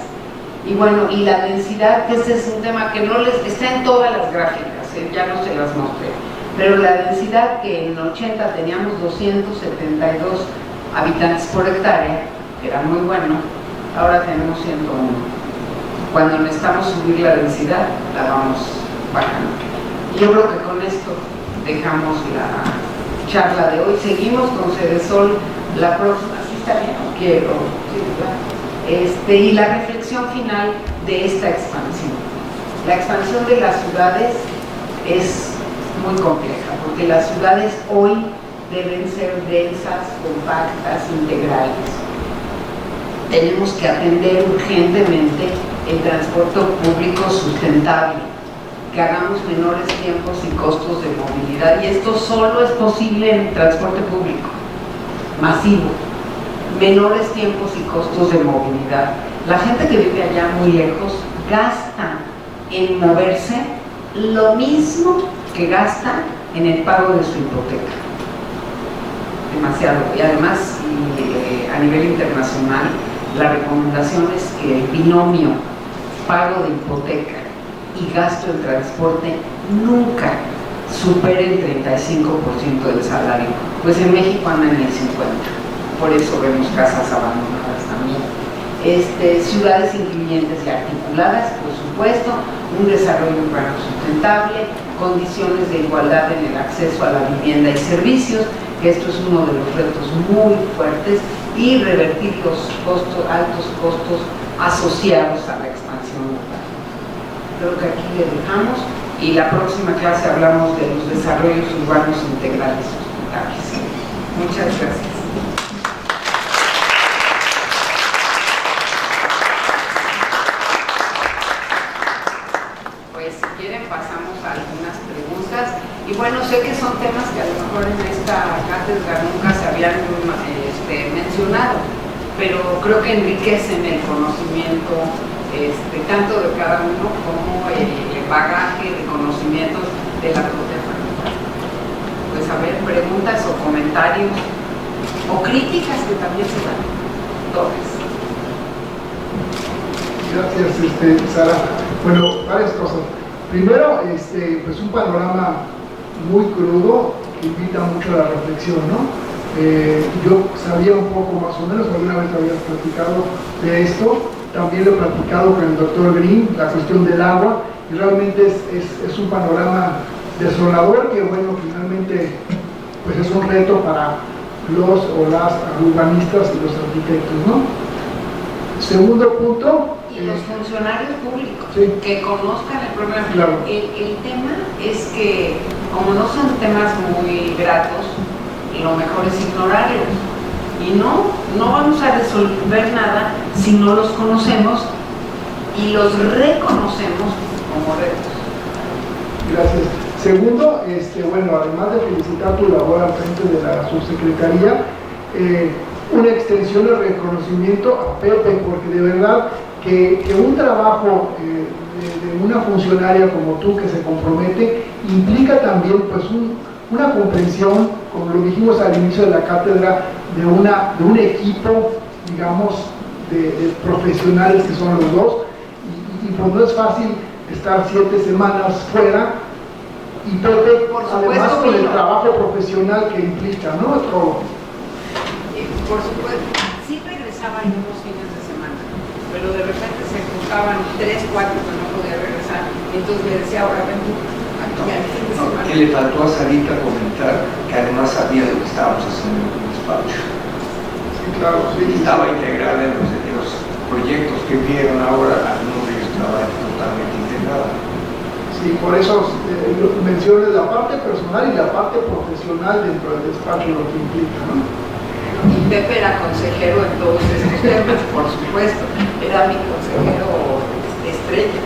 Speaker 1: Y bueno, y la densidad, que ese es un tema que no está en todas las gráficas, ya no se las mostré, pero la densidad, que en 80 teníamos 272 habitantes por hectárea, que era muy bueno, ahora tenemos 101. Cuando necesitamos subir la densidad, la vamos bajando. Y yo creo que con esto dejamos la charla de hoy. Seguimos con Cedesol la próxima. ¿Sí está bien? ¿O quiero? Sí, y la reflexión final de esta expansión. La expansión de las ciudades es muy compleja, porque las ciudades hoy deben ser densas, compactas, integrales. Tenemos que atender urgentemente el transporte público sustentable, que hagamos menores tiempos y costos de movilidad, y esto solo es posible en transporte público masivo, menores tiempos y costos de movilidad. La gente que vive allá muy lejos gasta en moverse lo mismo que gasta en el pago de su hipoteca, demasiado. Y además, a nivel internacional, la recomendación es que el binomio pago de hipoteca y gasto en transporte nunca supere el 35% del salario, pues en México anda en el 50%, por eso vemos casas abandonadas también. Ciudades incluyentes y articuladas, por supuesto, un desarrollo urbano sustentable, condiciones de igualdad en el acceso a la vivienda y servicios, que esto es uno de los retos muy fuertes, y revertir los altos costos asociados a la expansión urbana. Creo que aquí le dejamos, y la próxima clase hablamos de los desarrollos urbanos integrales sustentables. Muchas gracias. Pues si quieren pasamos a algunas preguntas, y bueno, sé que son temas que a lo mejor en esta cátedra nunca se habían mencionado, pero creo que enriquecen el conocimiento tanto de cada uno como el bagaje de conocimientos de la propia facultad. Pues a ver, preguntas o comentarios o críticas que también se dan. Todas.
Speaker 3: Gracias, Sara. Bueno, varias cosas. Primero, pues un panorama muy crudo que invita mucho a la reflexión, ¿no? Yo sabía un poco más o menos, alguna vez habías platicado de esto, también lo he platicado con el doctor Green, la cuestión del agua, y realmente es un panorama desolador que, bueno, finalmente pues es un reto para los o las urbanistas y los arquitectos, ¿no? Segundo punto.
Speaker 1: Y los funcionarios públicos,
Speaker 3: sí,
Speaker 1: que conozcan el problema.
Speaker 3: Claro.
Speaker 1: El tema es que, como no son temas muy gratos, lo mejor es ignorarlos. Y no vamos a resolver nada si no los conocemos y los reconocemos como retos.
Speaker 3: Gracias. Segundo, bueno, además de felicitar tu labor al frente de la subsecretaría, una extensión de reconocimiento a Pepe, porque de verdad que un trabajo de una funcionaria como tú que se compromete implica también pues una comprensión, como lo dijimos al inicio de la cátedra, de un equipo, digamos, de profesionales que son los dos, y pues no es fácil estar 7 semanas fuera, y Pepe, además con el trabajo profesional que implica, ¿no?
Speaker 1: Por supuesto, sí regresaban unos fines de semana, pero de repente se juntaban 3, 4 que no podía regresar, entonces le decía, ahora ven tú, aquí al fin de semana.
Speaker 2: Que le faltó a Sarita comentar que además sabía de lo que estábamos haciendo en el despacho.
Speaker 3: Sí, claro, sí.
Speaker 2: Estaba integrada en los proyectos que vieron ahora, algunos de ellos estaba totalmente integrada.
Speaker 3: Sí, por eso mencioné la parte personal y la parte profesional dentro del despacho, lo que implica, ¿no?
Speaker 1: Y Pepe era consejero en todos estos temas, por supuesto, era mi consejero estrella.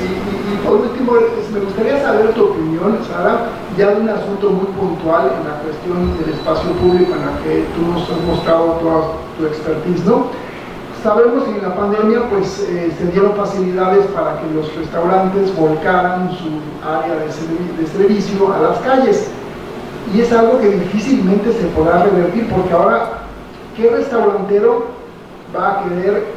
Speaker 3: Y por último, me gustaría saber tu opinión, Sara, ya de un asunto muy puntual en la cuestión del espacio público en la que tú nos has mostrado toda tu expertise, ¿no? Sabemos que en la pandemia pues se dieron facilidades para que los restaurantes volcaran su área de servicio a las calles. Y es algo que difícilmente se podrá revertir, porque ahora, ¿qué restaurantero va a querer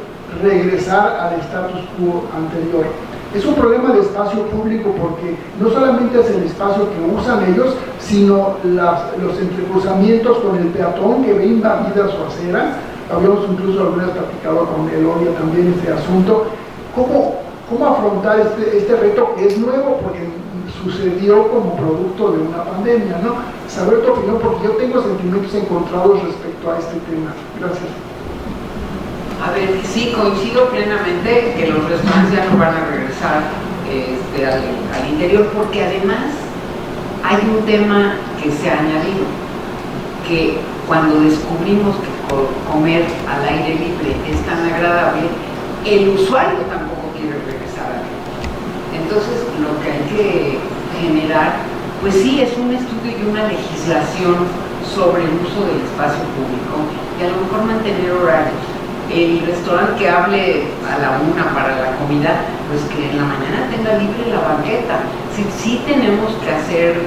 Speaker 3: regresar al status quo anterior? Es un problema de espacio público, porque no solamente es el espacio que usan ellos, sino los entrecruzamientos con el peatón que ve invadida su acera. Habíamos incluso alguna vez platicado con Elodia también este asunto. ¿Cómo afrontar este reto que es nuevo? Porque sucedió como producto de una pandemia, ¿no? Saber tu opinión, porque yo tengo sentimientos encontrados respecto a este tema. Gracias.
Speaker 1: A ver, sí, coincido plenamente que los restaurantes ya no van a regresar al interior, porque además hay un tema que se ha añadido, que cuando descubrimos que comer al aire libre es tan agradable, el usuario tampoco quiere regresar a él. Entonces, lo que hay que generar, pues sí, es un estudio y una legislación sobre el uso del espacio público, y a lo mejor mantener horarios. El restaurante que hable a la 1 para la comida, pues que en la mañana tenga libre la banqueta, sí tenemos que hacer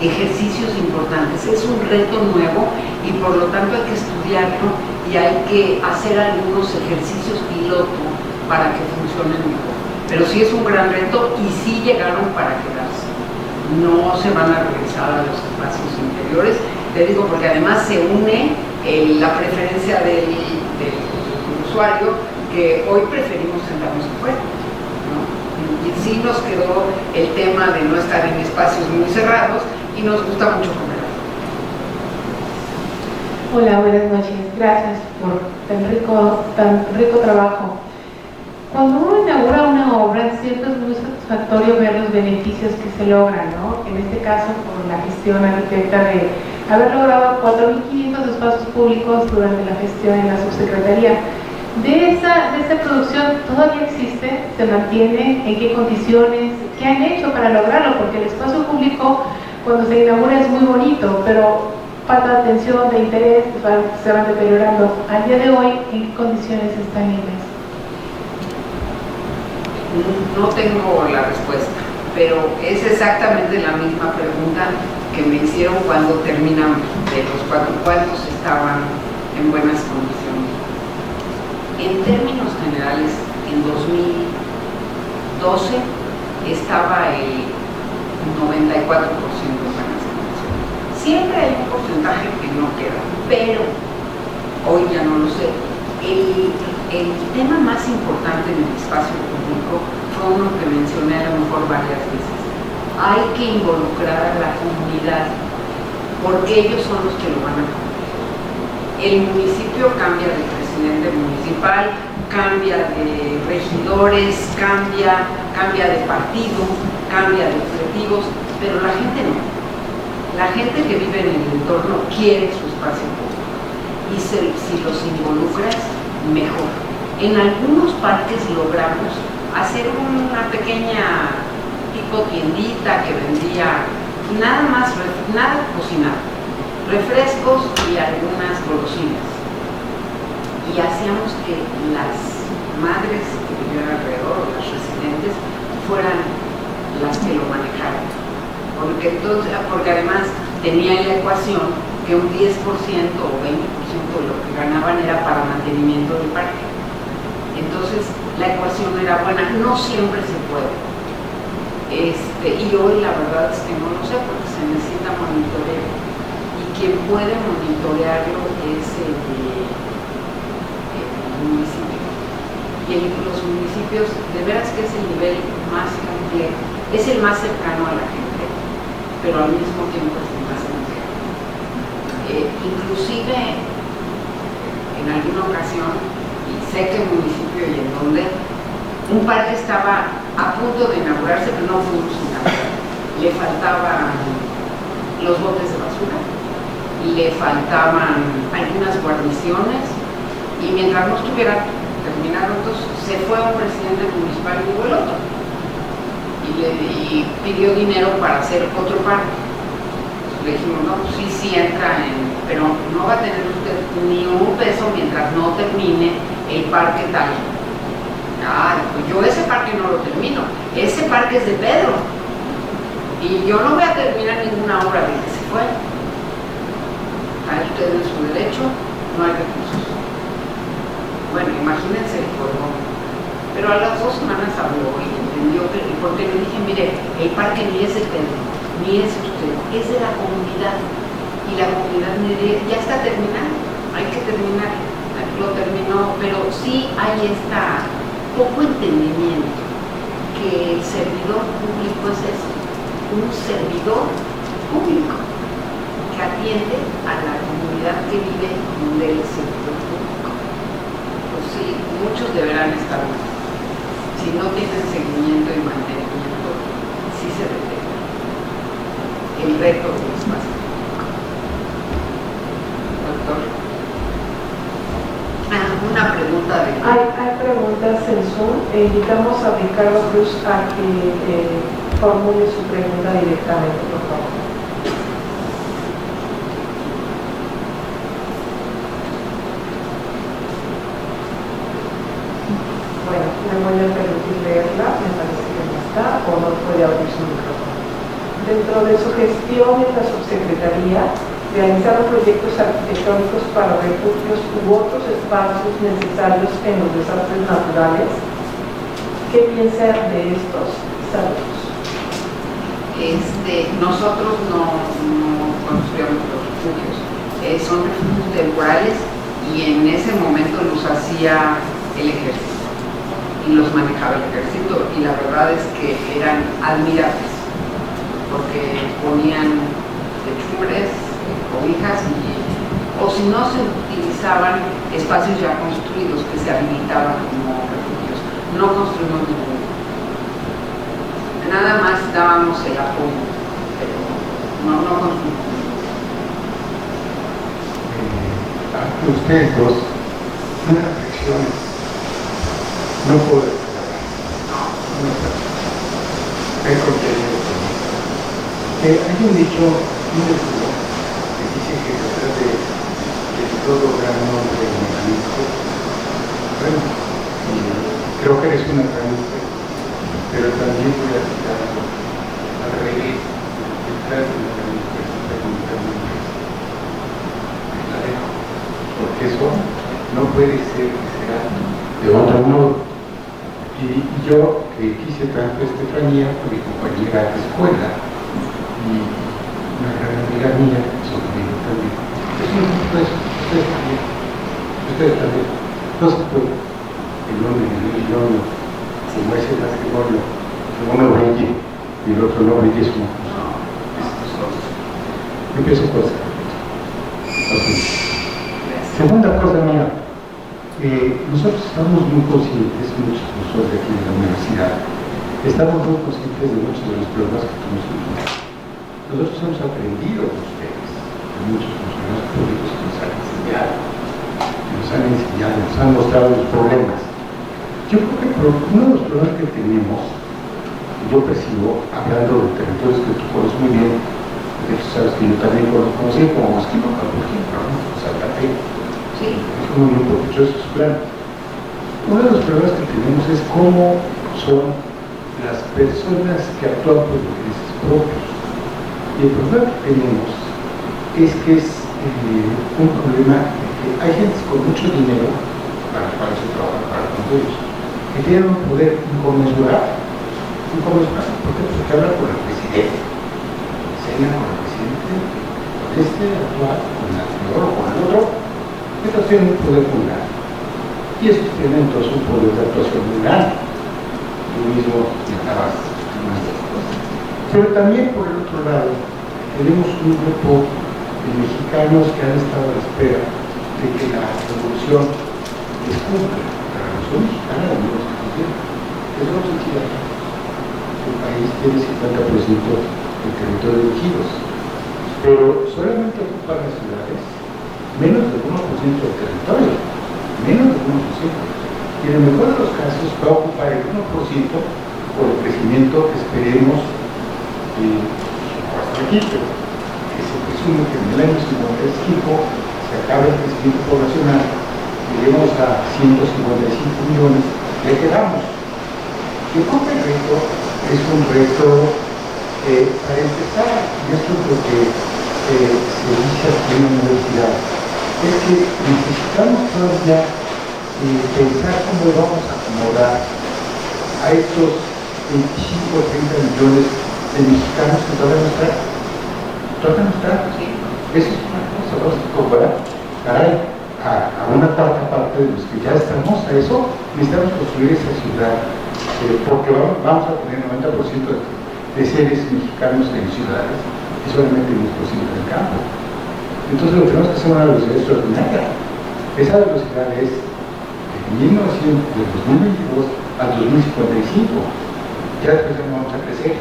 Speaker 1: ejercicios importantes. Es un reto nuevo y por lo tanto hay que estudiarlo y hay que hacer algunos ejercicios piloto para que funcionen mejor. Pero sí es un gran reto y sí llegaron para quedarse. No se van a regresar a los espacios interiores, te digo, porque además se une la preferencia del usuario, que hoy preferimos sentarnos afuera, ¿no? Y sí nos quedó el tema de no estar en espacios muy cerrados y nos gusta mucho comer.
Speaker 4: Hola, buenas noches. Gracias por tan rico trabajo. Cuando uno inaugura una obra, siempre es muy satisfactorio ver los beneficios que se logran, ¿no? En este caso, por la gestión arquitecta de haber logrado 4.500 espacios públicos durante la gestión en la subsecretaría. De esta producción, ¿todavía existe? ¿Se mantiene? ¿En qué condiciones? ¿Qué han hecho para lograrlo? Porque el espacio público, cuando se inaugura, es muy bonito, pero falta de atención, de interés, se van deteriorando. Al día de hoy, ¿en qué condiciones están ellas?
Speaker 1: No tengo la respuesta, pero es exactamente la misma pregunta que me hicieron cuando terminamos, de los cuántos estaban en buenas condiciones. En términos generales, en 2012 estaba el 94% en buenas condiciones. Siempre hay un porcentaje que no queda, pero hoy ya no lo sé. El tema más importante en el espacio público fue uno que mencioné a lo mejor varias veces. Hay que involucrar a la comunidad, porque ellos son los que lo van a cumplir. El municipio cambia de presidente municipal, cambia de regidores, cambia de partido, cambia de objetivos, pero la gente no. La gente que vive en el entorno quiere su espacio público. Y si los involucras, mejor. En algunos parques logramos hacer una pequeña tipo tiendita que vendía nada cocinado, refrescos y algunas golosinas. Y hacíamos que las madres que vivían alrededor, las residentes, fueran las que lo manejaran. Porque además tenía en la ecuación que un 10% o 20% de lo que ganaban era para mantenimiento del parque. Entonces la ecuación era buena, no siempre se puede. Y hoy la verdad es que no lo sé porque se necesita monitoreo. Y quien puede monitorearlo es el municipio. Y los municipios, de veras que es el nivel más complejo, es el más cercano a la gente, pero al mismo tiempo es el más complejo. Inclusive en alguna ocasión, y sé que el municipio y en donde, un parque estaba a punto de inaugurarse, pero no fuimos a inaugurar. Le faltaban los botes de basura, le faltaban algunas guarniciones, y mientras no estuviera terminado, entonces se fue un presidente municipal y hubo el otro. Y pidió dinero para hacer otro parque. Le dijimos, no, pues sí entra pero no va a tener usted ni un peso mientras no termine el parque tal. Pues yo ese parque no lo termino, ese parque es de Pedro y yo no voy a terminar ninguna obra de que se fue. Está usted en su derecho, no hay recursos. Bueno, imagínense el juego. Pero a las 2 semanas habló y entendió que, porque le dije, mire, el parque ni es de Pedro, ni es usted, es de la comunidad. Y la comunidad me dice, ya está terminado, hay que terminar. Lo terminó, pero sí hay poco entendimiento que el servidor público es eso, un servidor público que atiende a la comunidad que vive del servidor público. Pues sí, muchos deberán estar mal. Si no tienen seguimiento y mantenimiento, sí se detecta el reto del espacio. Doctor. Una pregunta de...
Speaker 4: Hay preguntas en Zoom. Invitamos a Ricardo Cruz a que formule su pregunta directamente, por favor. Bueno, me voy a permitir leerla, me parece que no.
Speaker 5: pregunta o no puede abrir su micrófono. Dentro de su gestión en la subsecretaría, realizaron proyectos arquitectónicos para refugios u otros espacios necesarios en los desastres naturales. ¿Qué piensa de estos? Saludos.
Speaker 1: Nosotros no construíamos los refugios, son refugios temporales y en ese momento los hacía el ejército y los manejaba el ejército, y la verdad es que eran admirables porque ponían techumbres, cobijas, o si no se utilizaban espacios ya construidos que se habilitaban como refugios. No construimos ninguno. Nada más dábamos el apoyo, pero no construimos.
Speaker 2: Ustedes dos, una reflexión, no puedo esperar. El contenido. Hay un dicho, un deseo, que dice que se trata de todo gran hombre en el disco. Bueno, creo que eres una gran mujer, pero también voy a citar al revés, detrás de una gran mujer, la dejo, porque eso no puede ser que sea de otro modo. Y yo que quise tanto a Estefanía, fue mi compañera de escuela, y una gran amiga mía, su amigo también. Ustedes también. No se puede. El hombre y el niño, como es el matrimonio, que uno brille y el otro no brille, es una cosa. Empiezo por ser. Segunda cosa mía. Nosotros estamos muy conscientes, muchos profesores de aquí de la universidad, estamos muy conscientes de muchos de los problemas que tenemos en el mundo. Nosotros hemos aprendido de ustedes, de muchos funcionarios públicos que nos han enseñado, nos han mostrado los problemas. Yo creo que uno de los problemas que tenemos, yo percibo, hablando de territorios que tú conoces muy bien, de hecho sabes que yo también conocí como Mosquinoca, por ejemplo, ¿no? Santa Fe. Sí. Es como un poquito de esos planos. Uno de los problemas que tenemos es cómo son las personas que actúan por intereses propios. Y el problema que tenemos es que es un problema de que hay gente con mucho dinero, para su trabajo, para los ellos, que tienen un poder inconmensurable. ¿Por qué? Porque habla con el presidente, cena con el presidente, con actual, con el anterior o con el otro. Estos tienen un poder muy grande. Y estos tienen entonces un poder de actuación muy grande. Tú mismo estabas más de cosas. Pero también por el otro lado, tenemos un grupo de mexicanos que han estado a la espera de que la revolución les cumpla. La revolución mexicana de 1900. Eso no se quiere aquí. El país tiene 50% del territorio de ejidos, pero solamente ocupan las ciudades menos del 1% del territorio, menos del 1%. Y en el mejor de los casos va a ocupar el 1% por el crecimiento que esperemos hasta aquí, pero que se presume que en el año 55 se acabe el crecimiento poblacional, lleguemos a 155 millones, y ahí quedamos. Yo creo que el reto es un reto para empezar, y esto es lo que se dice aquí en la universidad, es que necesitamos todavía pensar cómo vamos a acomodar a estos 25 o 30 millones de mexicanos que todavía no están. Todavía no están. Eso es una cosa, vamos a incorporar, caray, a una cuarta parte de los que ya estamos. A eso necesitamos construir esa ciudad, porque vamos a tener 90% de seres mexicanos en ciudades y solamente el 10% en el campo. Entonces lo que tenemos que hacer es una velocidad extraordinaria. Esa velocidad es de 2022 al 2055. Ya después no vamos a crecer.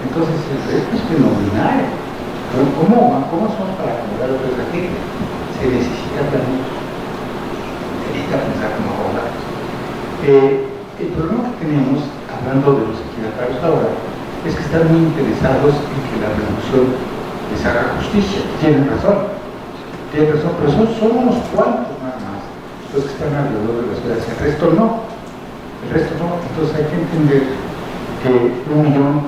Speaker 2: Entonces el reto es fenomenal. ¿Cómo hacemos para acomodar a toda esa gente? Se necesita también. Se necesita pensar cómo acomodar. El problema que tenemos, hablando de los ejidatarios ahora, es que están muy interesados en que la revolución les haga justicia. Tienen razón, pero son unos cuantos nada más los que están alrededor de las ciudades. El resto no. Entonces hay que entender que
Speaker 6: que 1 millón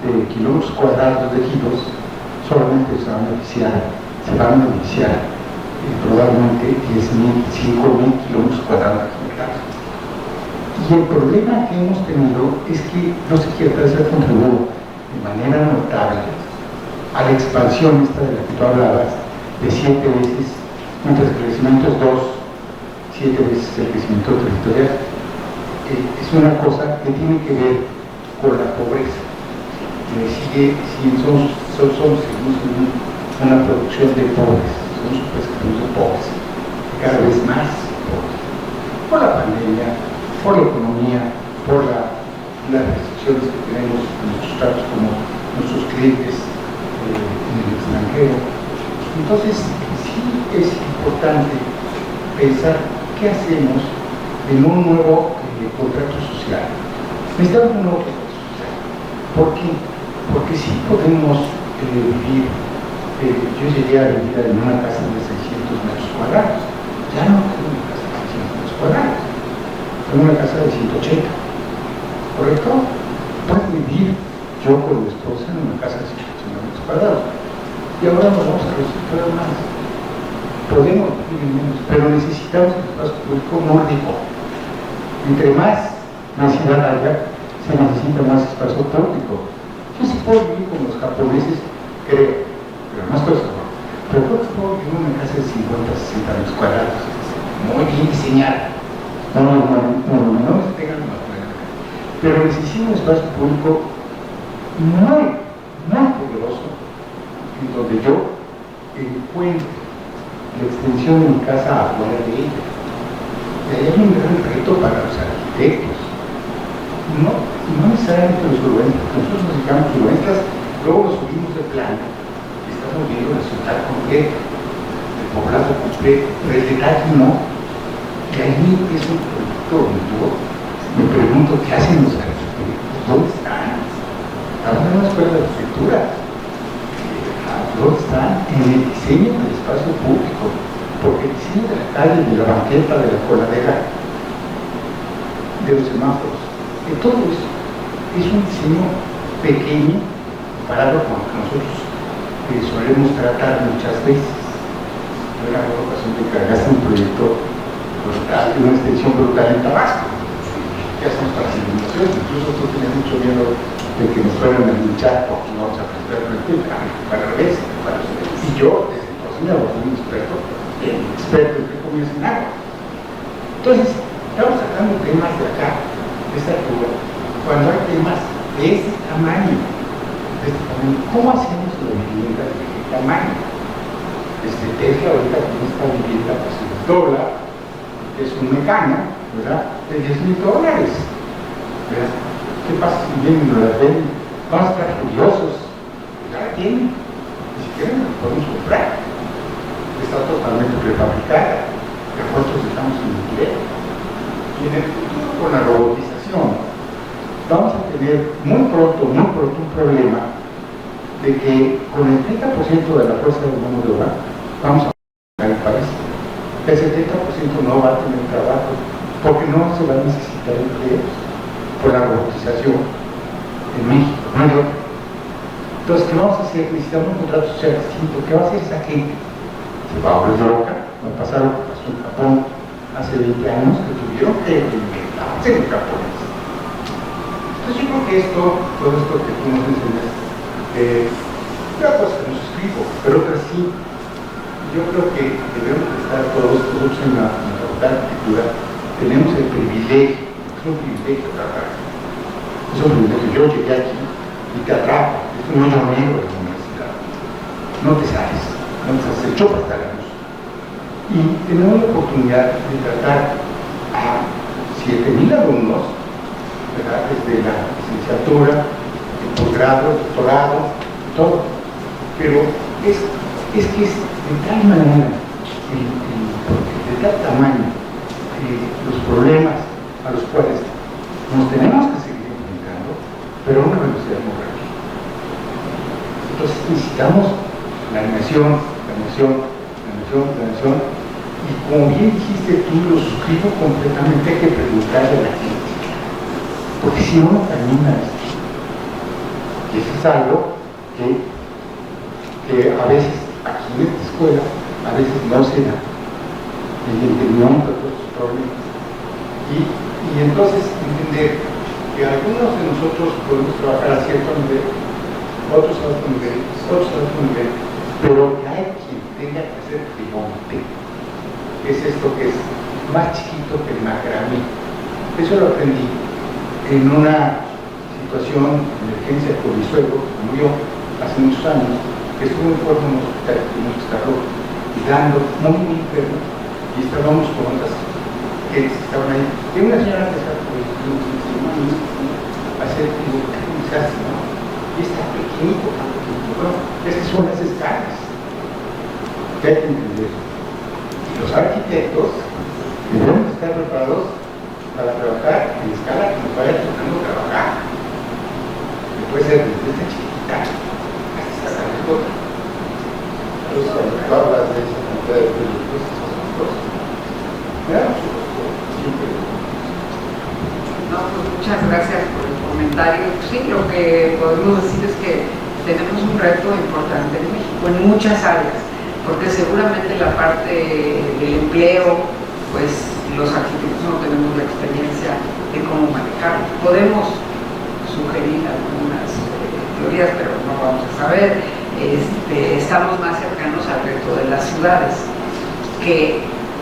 Speaker 6: de kilómetros cuadrados de ejidos solamente se van a beneficiar probablemente 10.000, 5.000 kilómetros cuadrados de hectáreas. Y el problema que hemos tenido es que los ejidatarios han contribuido de manera notable a la expansión esta de la que tú hablabas, de 7 veces, mientras el crecimiento es 7 veces el crecimiento territorial. Es una cosa que tiene que ver con la pobreza. Somos una producción de pobres, somos un país de pobres, cada vez más pobres, por la pandemia, por la economía, por las restricciones que tenemos en nuestros tratos como nuestros clientes en el extranjero. Entonces, sí es importante pensar qué hacemos en un nuevo contrato social. Necesitamos un nuevo contrato social. ¿Por qué? Porque sí podemos vivir. Yo llegué a vivir en una casa de 600 metros cuadrados. Ya no tengo una casa de 600 metros cuadrados. Tengo una casa de 180. ¿Correcto? Puedo vivir yo con mi esposa en una casa de 180 metros cuadrados. Y ahora nos vamos a reestructurar más. Podemos vivir menos, pero necesitamos el espacio público nórdico. Entre más densidad haya, se necesita más espacio público. Yo sí puedo vivir como los japoneses, creo, pero no estoy seguro. Pero creo que puedo vivir en una casa de 50, 60 metros cuadrados, muy bien diseñada. No me tengan más. Pero necesito un espacio público muy poderoso, en donde yo encuentro la extensión de mi casa afuera de ella. Y ahí hay un gran reto para los arquitectos. No necesariamente los urbanistas, porque nosotros nos dedicamos urbanistas, luego nos subimos de plano y estamos viendo la ciudad completa, el poblado completo, pero el detalle no. Y ahí es un proyecto donde yo me pregunto qué hacen los arquitectos, ¿dónde están? Estamos en una escuela de arquitectura, ¿dónde están? En el diseño del espacio público, porque el diseño de la calle, de la banqueta, de la coladera, de los semáforos, de todo eso, es un diseño pequeño comparado con lo que nosotros solemos tratar muchas veces. Yo en alguna ocasión te cargaste un proyecto brutal, una extensión brutal en Tabasco. ¿Qué hacemos para las inundaciones? Incluso tú tenías mucho miedo de que nos fueran a luchar porque no vamos a presentar el proyecto, para el revés. Y yo, desde entonces, me hago un experto entre comillas en agua. Entonces, estamos sacando temas de acá, de esta altura, cuando hay temas de este tamaño. ¿Cómo hacemos la vivienda de este tamaño? Tesla ahorita con esta vivienda pues se dobla, es un mecano, ¿verdad? De $10,000, ¿verdad? ¿Qué pasa si vienen y nos las ven? Vamos a estar curiosos. Ya la tienen, ni siquiera nos la podemos comprar. Está totalmente prefabricada, nosotros estamos en alquiler. Y en el futuro, con la robotización, vamos a tener muy pronto un problema de que con el 30% de la fuerza de mano de obra vamos a el país. El 70% no va a tener trabajo porque no se va a necesitar empleos por la robotización en México, no hay otra. Entonces, ¿qué vamos a hacer? Necesitamos un contrato social distinto. ¿Qué va a hacer esa gente? Se va a volver loca. Va a pasar lo que pasó en Japón hace 20 años, que tuvieron que inventarse en japonés. Entonces, yo creo que todo esto que tú nos enseñas, una cosa que no escribo, pero otra sí. Yo creo que debemos estar todos nosotros en la Facultad de Arquitectura, tenemos el privilegio, es un privilegio tratar. Es un privilegio. Yo llegué aquí y te atrapo, es un hoyo negro de la universidad. No te sales, el chopa hasta la luz. Y tenemos la oportunidad de tratar a 7,000 alumnos, ¿verdad? Desde la licenciatura, el posgrado, el doctorado, todo. Pero es que es de tal manera, de tal tamaño, los problemas a los cuales nos tenemos que seguir enfrentando, pero a una velocidad muy rápida. Entonces necesitamos la animación, y como bien dijiste tú, lo suscribo completamente, hay que preguntarle a la gente, porque si no termina esto. es algo que a veces aquí en esta escuela a veces no se da, el entendimiento de todos los problemas. Y entonces entender que algunos de nosotros podemos trabajar a cierto nivel, otros a otro nivel, otros a otro nivel, pero que hay quien tenga que hacer trimonte, que es esto que es más chiquito que el macramé. Eso lo aprendí en una situación de emergencia con mi suegro, que murió hace muchos años, que estuvo en Puebla en un hospital que tuvimos que estarlo cuidando, muy enfermo, y estábamos con otras gentes que estaban ahí. Y una señora que estaba con hacer un desastre, ¿no? Y está pequeñito, bueno, estas son las escalas que hay que entender. Y los arquitectos debemos estar preparados para trabajar en escala que nos vaya tocando trabajar. Que puede ser desde esta chiquita hasta esta grandota. Entonces, cuando tú hablas de esa cantidad de proyectos, son cosas. Veamos siempre.
Speaker 1: No, pues muchas gracias por el comentario. Sí, lo que podemos decir es que tenemos un reto importante en México, en muchas áreas, porque seguramente la parte del empleo, pues los arquitectos no tenemos la experiencia de cómo manejarlo. Podemos sugerir algunas teorías, pero no vamos a saber. Estamos más cercanos al reto de las ciudades,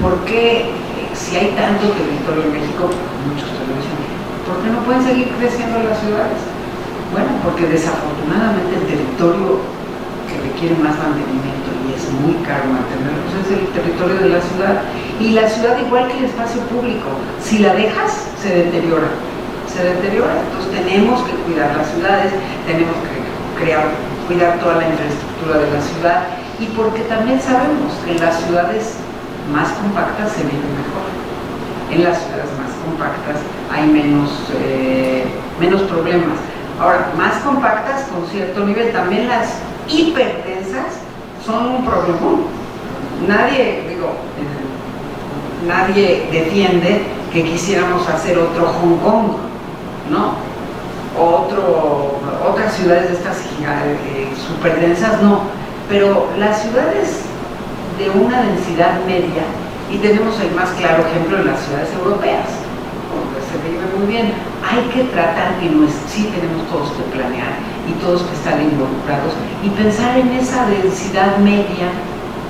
Speaker 1: ¿por qué si hay tanto territorio en México, muchos te lo dicen, ¿por qué no pueden seguir creciendo las ciudades? Bueno, porque desafortunadamente el territorio que requiere más mantenimiento y es muy caro mantenerlo, pues es el territorio de la ciudad. Y la ciudad, igual que el espacio público, si la dejas, se deteriora. Entonces tenemos que cuidar las ciudades, tenemos que cuidar toda la infraestructura de la ciudad, y porque también sabemos que en las ciudades más compactas se vive mejor. En las ciudades más compactas hay menos problemas. Ahora, más compactas con cierto nivel. También las hiperdensas son un problemón. Nadie defiende que quisiéramos hacer otro Hong Kong, ¿no? Otras ciudades de estas superdensas, no. Pero las ciudades de una densidad media, y tenemos el más claro ejemplo en las ciudades europeas, donde se vive muy bien, hay que tratar que sí tenemos todos que planear y todos que estar involucrados y pensar en esa densidad media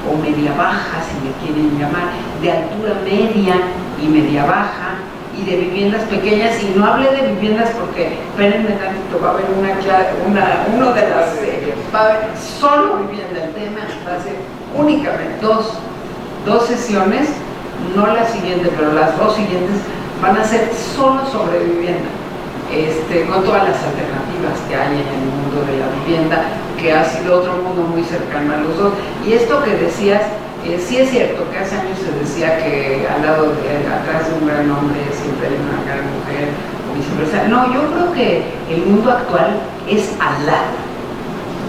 Speaker 1: o media baja, si le quieren llamar, de altura media y media baja, y de viviendas pequeñas. Y no hablé de viviendas porque, espérenme tantito, va a haber va a haber solo vivienda. El tema va a ser únicamente dos sesiones, no la siguiente, pero las dos siguientes van a ser solo sobre vivienda, con todas las alternativas que hay en el mundo de la vivienda, que ha sido otro mundo muy cercano a los dos. Y esto que decías, sí es cierto que hace años se decía que atrás de un gran hombre siempre hay una gran mujer, o viceversa. No, yo creo que el mundo actual es al lado.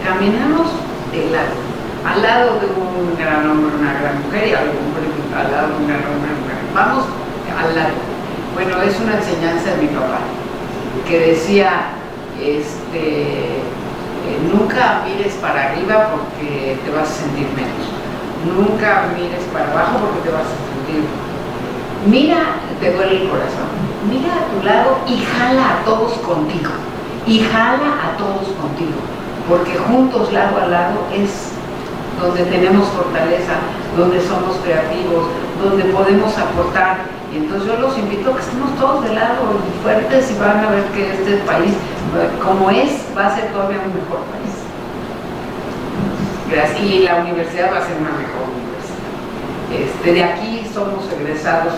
Speaker 1: Caminamos de lado, al lado de un gran hombre, una gran mujer, y al lado de un gran hombre, una mujer. Vamos al lado. Bueno, es una enseñanza de mi papá, que decía, nunca mires para arriba porque te vas a sentir menos. Nunca mires para abajo porque te vas a sentir. Mira, te duele el corazón. Mira a tu lado y jala a todos contigo. Porque juntos, lado a lado, es donde tenemos fortaleza, donde somos creativos, donde podemos aportar. Y entonces yo los invito a que estemos todos de lado y fuertes, y van a ver que este país, como va a ser todavía un mejor país. Gracias. Y la universidad va a ser una mejor universidad. De aquí somos egresados,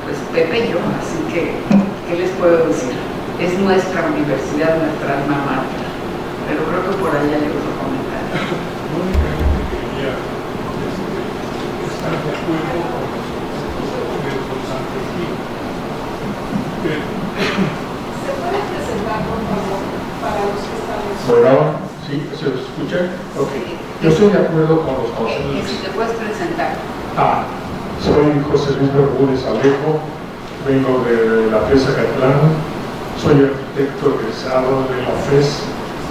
Speaker 1: pues Pepe y yo, así que, ¿qué les puedo decir? Es nuestra universidad, nuestra alma mater. Pero creo que por ahí hay otro comentario.
Speaker 7: Estar de acuerdo con los ¿Se puede presentar, por favor, para los que están en su...
Speaker 6: Bueno, ¿sí? ¿Se escucha? Ok. Yo estoy de acuerdo con los conceptos.
Speaker 1: Si te puedes presentar.
Speaker 8: Soy José Luis Bermúdez Alejo, vengo de la FES Acatlán, soy arquitecto egresado de la FES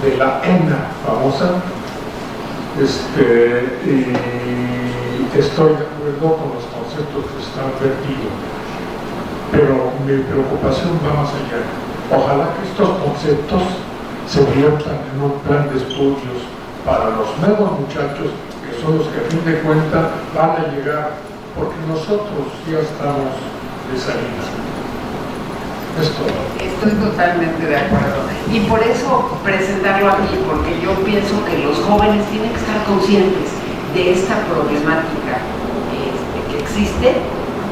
Speaker 8: de la ENA famosa, y estoy de acuerdo con los conceptos que están vertidos, pero mi preocupación va más allá. Ojalá que estos conceptos se viertan en un plan de estudios para los nuevos muchachos, que son los que a fin de cuentas van a llegar, porque nosotros ya estamos de salida. Esto.
Speaker 1: Estoy totalmente de acuerdo. Y por eso presentarlo aquí, porque yo pienso que los jóvenes tienen que estar conscientes de esta problemática que existe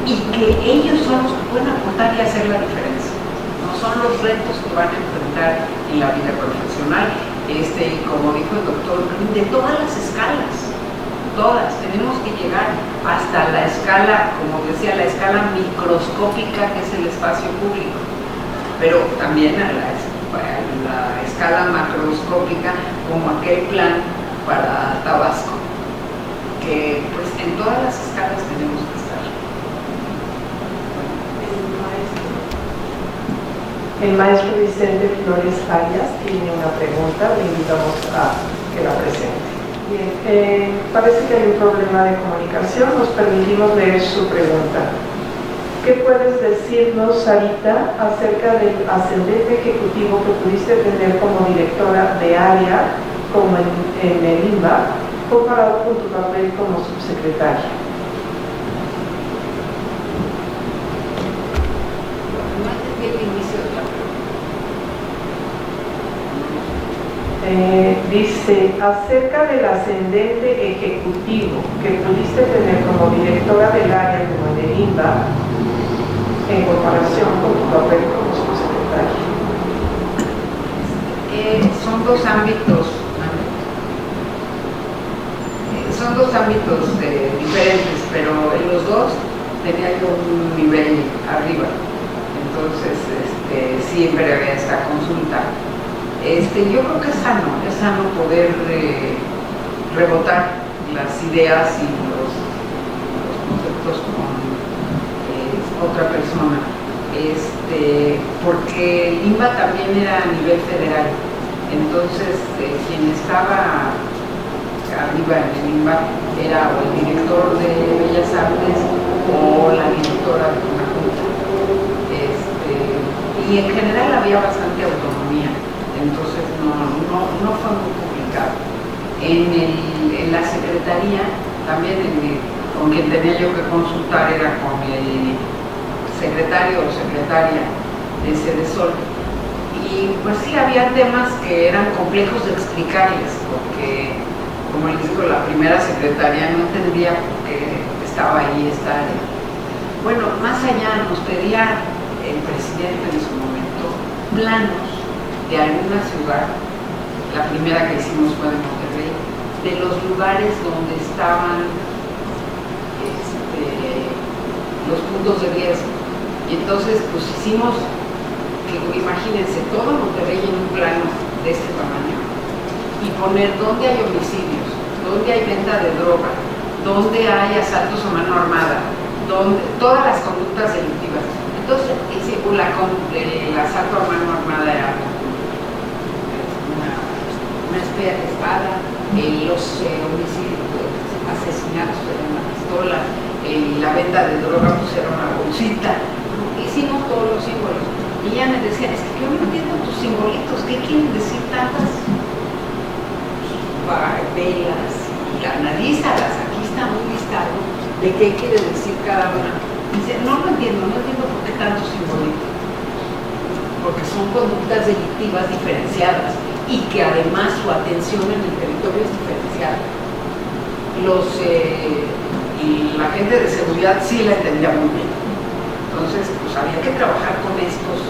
Speaker 1: y que ellos son los que pueden aportar y hacer la diferencia. No son los retos que van a enfrentar en la vida profesional, como dijo el doctor Green, de todas las escalas. Todas, tenemos que llegar hasta la escala, como decía, la escala microscópica que es el espacio público, pero también a la escala macroscópica como aquel plan para Tabasco, que pues en todas las escalas tenemos que estar.
Speaker 5: El maestro Vicente Flores Arias tiene una pregunta, le invitamos a que la presente. Bien, parece que hay un problema de comunicación, nos permitimos leer su pregunta. ¿Qué puedes decirnos, Sarita, acerca del ascendente ejecutivo que pudiste tener como directora de área, como en el INBA, comparado con tu papel como subsecretaria?
Speaker 1: No entendí el inicio de la pregunta.
Speaker 5: Dice, acerca del ascendente ejecutivo que pudiste tener como directora del área como en el INBA, en comparación con tu papel como subsecretaria.
Speaker 1: Son dos ámbitos diferentes, pero en los dos tenía yo un nivel arriba. Entonces, siempre había esta consulta. Yo creo que es sano poder rebotar las ideas y los conceptos con otra persona, porque el INBA también era a nivel federal. Entonces, quien estaba arriba en el INBA era o el director de Bellas Artes o la directora de una junta. Y en general había bastante autonomía. Entonces no fue muy complicado. En la secretaría, también con quien tenía yo que consultar era con el secretario o secretaria de Sedesol. Y pues sí, había temas que eran complejos de explicarles, porque, como les digo, la primera secretaria no entendía por qué estaba ahí esta área. Bueno, más allá nos pedía el presidente en su momento planos de alguna ciudad, la primera que hicimos fue de Monterrey, de los lugares donde estaban los puntos de riesgo. Y entonces pues hicimos, que imagínense, todo Monterrey en un plano de este tamaño, y poner dónde hay homicidios, dónde hay venta de droga, dónde hay asaltos a mano armada, donde todas las conductas delictivas. Entonces, el asalto a mano armada era una espada, los homicidios, asesinatos eran una pistola, la venta de droga pues era una bolsita. Hicimos todos los símbolos. Y ella me decía, es que yo no entiendo tus simbolitos, ¿qué quieren decir tantas velas? Y analízalas, aquí está un listado de qué quiere decir cada una. Dice, no entiendo por qué tantos simbolitos. Porque son conductas delictivas diferenciadas y que además su atención en el territorio es diferenciada. Y la gente de seguridad sí la entendía muy bien. Entonces, pues había que trabajar con estos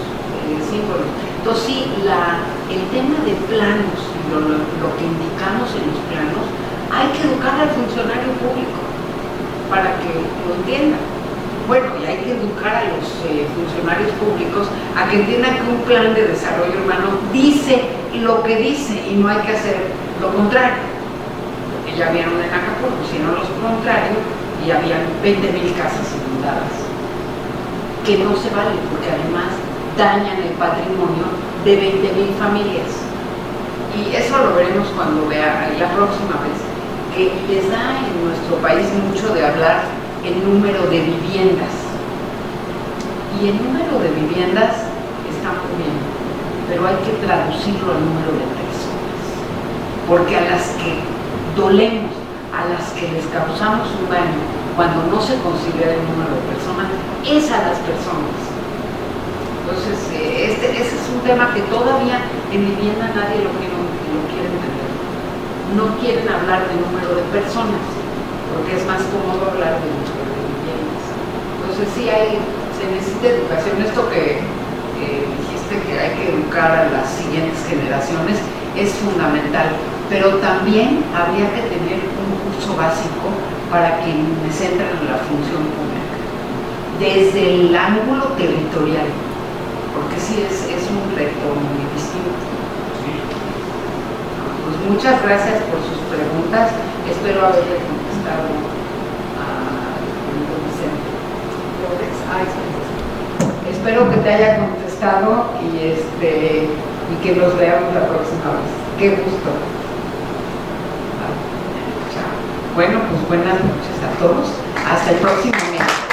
Speaker 1: símbolos. Entonces, sí, el tema de planos, lo que indicamos en los planos, hay que educar al funcionario público para que lo entienda. Bueno, y hay que educar a los funcionarios públicos a que entiendan que un plan de desarrollo urbano dice lo que dice y no hay que hacer lo contrario. Porque ya vieron en Acapulco, hicieron lo contrario y habían 20,000 casas inundadas, que no se vale porque además dañan el patrimonio de 20,000 familias. y eso lo veremos cuando vea la próxima vez, que les da en nuestro país mucho de hablar el número de viviendas. Y el número de viviendas está muy bien, pero hay que traducirlo al número de personas. Porque a las que dolemos, a las que les causamos un daño, cuando no se considera el número de personas, es a las personas. Entonces, ese es un tema que todavía en vivienda nadie lo quiere entender. No quieren hablar de número de personas, porque es más cómodo hablar de número de viviendas. Entonces, sí se necesita educación. Esto que dijiste que hay que educar a las siguientes generaciones es fundamental, pero también habría que tener un curso básico para quienes entran en la función pública, desde el ángulo territorial, porque sí es un reto muy distinto. Pues muchas gracias por sus preguntas, espero haberle contestado a Vicente. Espero que te haya contestado y que nos veamos la próxima vez. Qué gusto. Bueno, pues buenas noches a todos. Hasta el próximo mes.